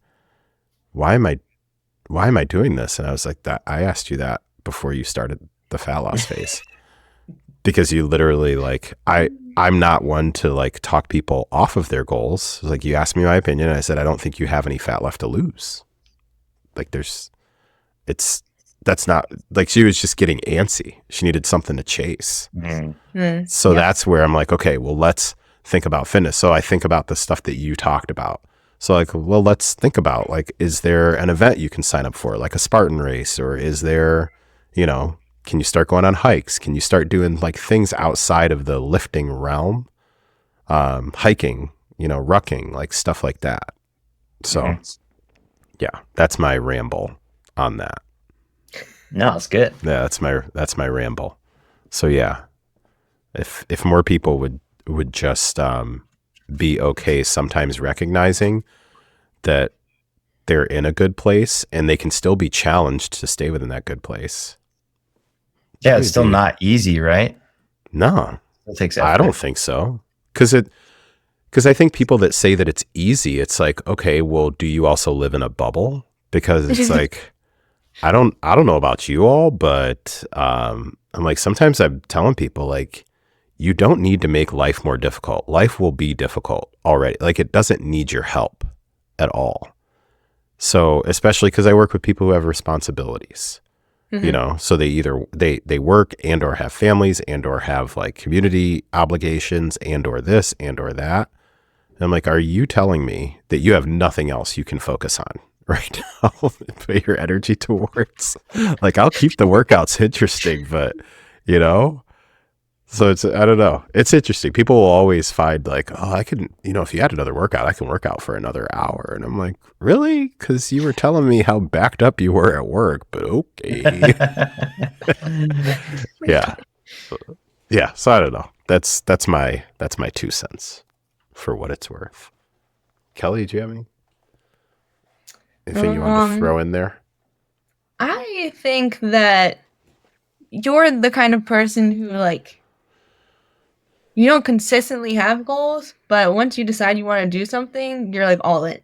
why am I doing this? And I was like, that I asked you that before you started the fat loss phase. Because you literally, like, I'm not one to like talk people off of their goals. Like, you asked me my opinion, and I said, I don't think you have any fat left to lose. Like, that's not, like, she was just getting antsy. She needed something to chase. So that's where I'm like, okay, well, let's think about fitness. So I think about the stuff that you talked about. So like, well, let's think about, like, is there an event you can sign up for, like a Spartan race? Or is there, you know, can you start going on hikes? Can you start doing like things outside of the lifting realm? Hiking, you know, rucking, like stuff like that. So yeah, that's my ramble on that. No, it's good. Yeah, that's my ramble. So yeah, if more people would just be okay sometimes recognizing that they're in a good place and they can still be challenged to stay within that good place. Yeah, it's still not easy, right? No, It takes effort. I don't think so. Because I think people that say that it's easy, it's like, okay, well, do you also live in a bubble? Because it's like, I don't know about you all, but I'm like, sometimes I'm telling people, like, you don't need to make life more difficult. Life will be difficult already. Like, it doesn't need your help at all. So, especially because I work with people who have responsibilities. You know, so they either they work and or have families and or have like community obligations and or this and or that. And I'm like, are you telling me that you have nothing else you can focus on right now and put your energy towards? Like, I'll keep the workouts interesting, but you know, so it's, I don't know. It's interesting. People will always find like, oh, I can, you know, if you had another workout, I can work out for another hour. And I'm like, really? Because you were telling me how backed up you were at work, but okay. Yeah. Yeah. So I don't know. That's my 2 cents for what it's worth. Kelly, do you have anything you want to throw in there? I think that you're the kind of person who, like, you don't consistently have goals, but once you decide you want to do something, you're like all in.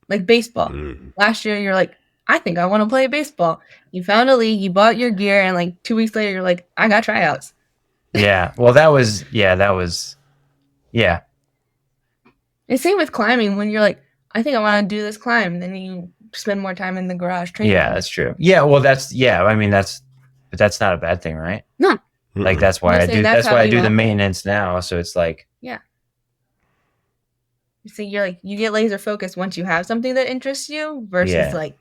Like baseball. Last year, you're like, I think I want to play baseball. You found a league, you bought your gear, and like 2 weeks later, you're like, I got tryouts. Yeah. Well, that was. Yeah. And same with climbing. When you're like, I think I want to do this climb, then you spend more time in the garage training. Yeah, that's true. Yeah. Well, I mean, but that's not a bad thing, right? No. Like, that's why I do. That's why I do the maintenance now. So it's like, yeah. So you're like, you get laser focused once you have something that interests you versus like,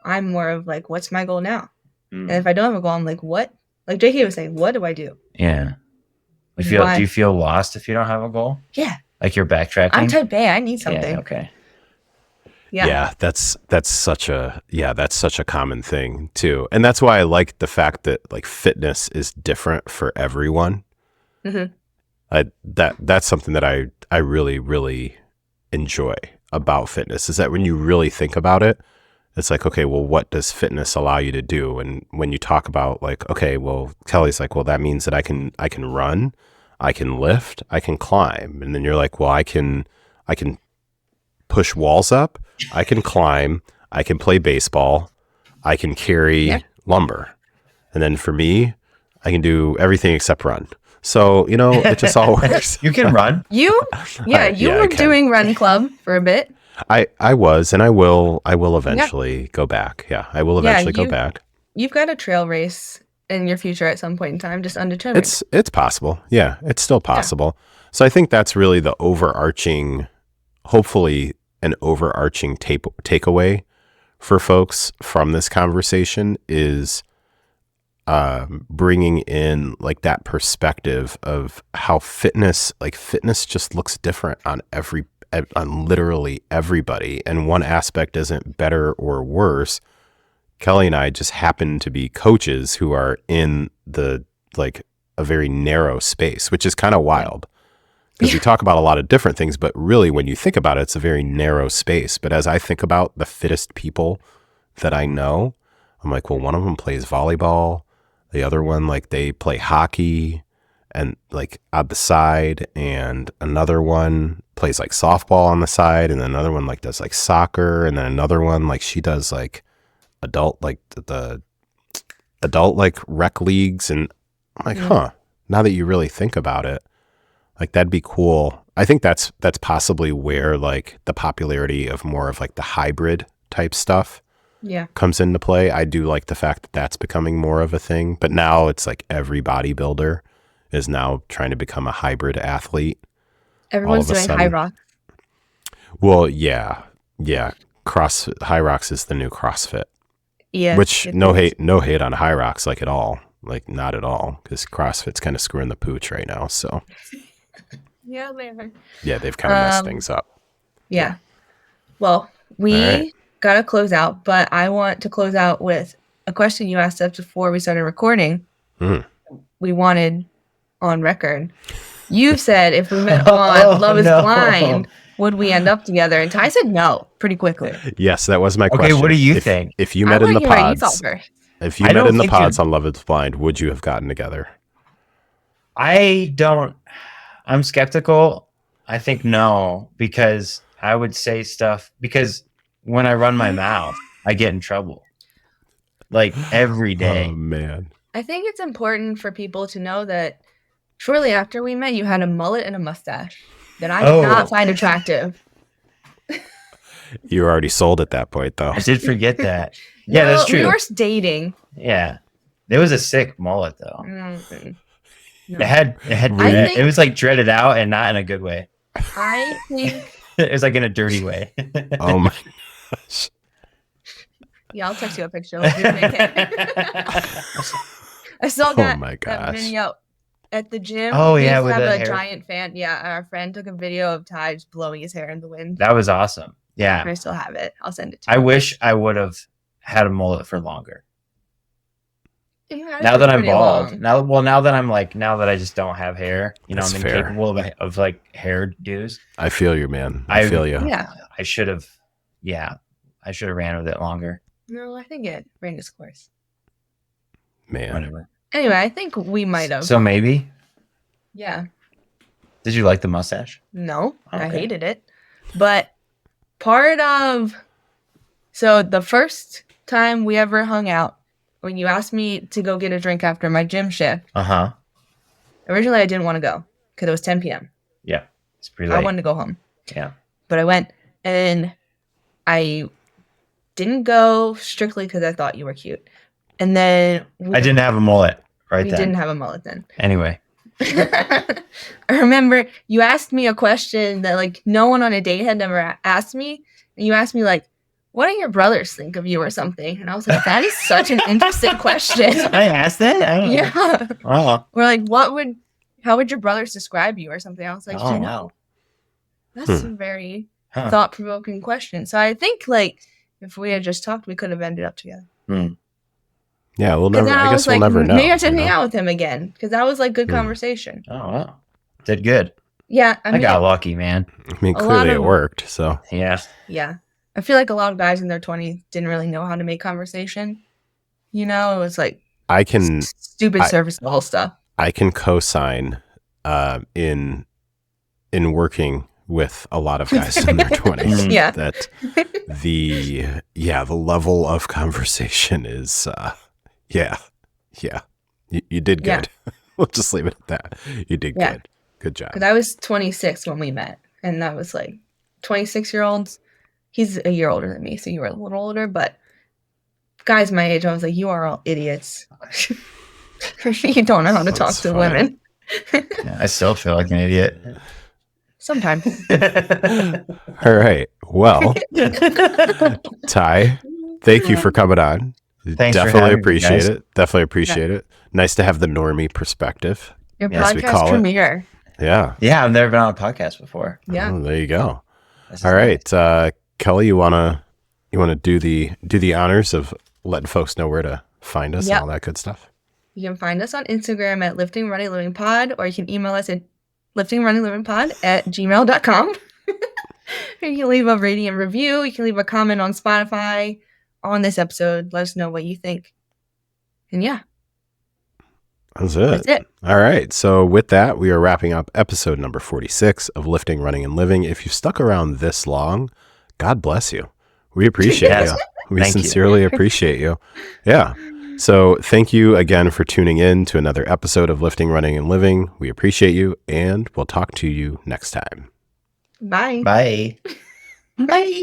I'm more of like, what's my goal now? And if I don't have a goal, I'm like, what? Like JK was saying, what do I do? Yeah. Do you feel lost if you don't have a goal? Yeah. Like you're backtracking? I'm type A. I need something. Yeah, okay. Yeah. That's such a common thing too. And that's why I like the fact that like fitness is different for everyone. That's something that I really, really enjoy about fitness, is that when you really think about it, it's like, okay, well, what does fitness allow you to do? And when you talk about like, okay, well, Kelly's like, well, that means that I can run, I can lift, I can climb. And then you're like, well, I can push walls up, I can climb, I can play baseball, I can carry lumber. And then for me, I can do everything except run. So, it just all works. You can run. You I were can. doing run club for a bit. I was, and I will eventually go back. Yeah, I will eventually go back. You've got a trail race in your future at some point in time, just undetermined. It's possible. Yeah, it's still possible. So I think that's really the hopefully an overarching takeaway for folks from this conversation is bringing in like that perspective of how fitness just looks different on literally everybody, and one aspect isn't better or worse. Kelly and I just happen to be coaches who are in a very narrow space, which is kind of wild because we talk about a lot of different things, but really when you think about it, it's a very narrow space. But as I think about the fittest people that I know, I'm like, well, one of them plays volleyball. The other one, they play hockey and on the side, and another one plays softball on the side, and another one does soccer, and then another one she does adult the adult rec leagues. And I'm like, now that you really think about it, that'd be cool. I think that's possibly where the popularity of more of the hybrid type stuff comes into play. I do like the fact that that's becoming more of a thing, but now it's every bodybuilder is now trying to become a hybrid athlete. Everyone's doing high rock. Well, yeah. High rocks is the new CrossFit. Yeah. Which no hate on high rocks at all. Not at all, because CrossFit's kind of screwing the pooch right now. So yeah, they are. Yeah, they've kind of messed things up. Yeah. Well, we got to close out, but I want to close out with a question you asked us before we started recording. We wanted on record. You said if we met on Love is Blind, would we end up together? And Ty said no pretty quickly. Yes, that was my question. Okay, what do you think? If you met in the pods, pods on Love is Blind, would you have gotten together? I'm skeptical. I think no, because I would say stuff, because when I run my mouth, I get in trouble. Every day. Oh, man. I think it's important for people to know that shortly after we met, you had a mullet and a mustache that I did not find attractive. You were already sold at that point, though. I did forget that. Yeah, that's true. We were dating. Yeah. It was a sick mullet, though. No. It was dreaded out and not in a good way. I think it was in a dirty way. Oh my gosh. Yeah, I'll text you a picture. I saw that video at the gym. Oh yeah, we with have the a hair. giant fan. Yeah, our friend took a video of Ty just blowing his hair in the wind. That was awesome. Yeah, And I still have it. I'll send it to you. I wish I would have had a mullet for longer. You had it Now for that I'm pretty bald, long. now that I just don't have hair, That's I'm fair. incapable of hairdos. I feel you, man. I feel you. Yeah. I should have ran with it longer. No, I think it ran its course. Man. Whatever. Anyway, I think we might have. So maybe. Yeah. Did you like the mustache? No, I Okay. hated it. But so the first time we ever hung out, when you asked me to go get a drink after my gym shift, originally I didn't want to go because it was 10 p.m. Yeah, it's pretty late. I wanted to go home. Yeah. But I went, and I didn't go strictly because I thought you were cute. And then I didn't have a mullet we didn't have a mullet then. Anyway. I remember you asked me a question that no one on a date had never asked me. And you asked me what do your brothers think of you or something? And I was like, that is such an interesting question. I asked that? I don't know. Yeah. Oh. We're how would your brothers describe you or something? I was like, Oh. no. That's a very Huh. thought-provoking question. So I think if we had just talked, we could have ended up together. Yeah, we'll 'Cause never. then I guess we'll never know. Maybe I should hang out with him again because that was good conversation. Oh, wow. Did good. Yeah, I got lucky, man. I mean, A lot clearly of- it worked. So Yeah. Yeah. I feel like a lot of guys in their 20s didn't really know how to make conversation. It was I can stupid surface level stuff. I can co-sign in working with a lot of guys in their 20s. Yeah. That the level of conversation is Yeah. You did Yeah. good. We'll just leave it at that. You did Yeah. good. Good job. Because I was 26 when we met, and that was like 26-year-olds. He's a year older than me, so you were a little older, but guys my age, I was like, you are all idiots. You don't know how to talk That's to funny. women. Yeah, I still feel like an idiot. Sometimes. All right. Well, Ty, thank you for coming on. Thanks for Definitely having me, appreciate guys. it. Definitely appreciate it. Nice to have the normie perspective. Your As we podcast call it. premiere. Yeah. Yeah, I've never been on a podcast before. Yeah. Oh, there you go. This is All nice. right. Kelly, you wanna do the honors of letting folks know where to find us Yep. and all that good stuff? You can find us on Instagram at Lifting Running Living Pod, or you can email us at liftingrunningLivingPod@gmail.com. You can leave a rating and review. You can leave a comment on Spotify on this episode. Let us know what you think. And yeah, That's it. that's it. All right. So with that, we are wrapping up episode number 46 of Lifting, Running, and Living. If you've stuck around this long, God bless you. We appreciate Yes. you. We Thank you. sincerely appreciate you. Yeah. So thank you again for tuning in to another episode of Lifting, Running, and Living. We appreciate you, and we'll talk to you next time. Bye. Bye. Bye.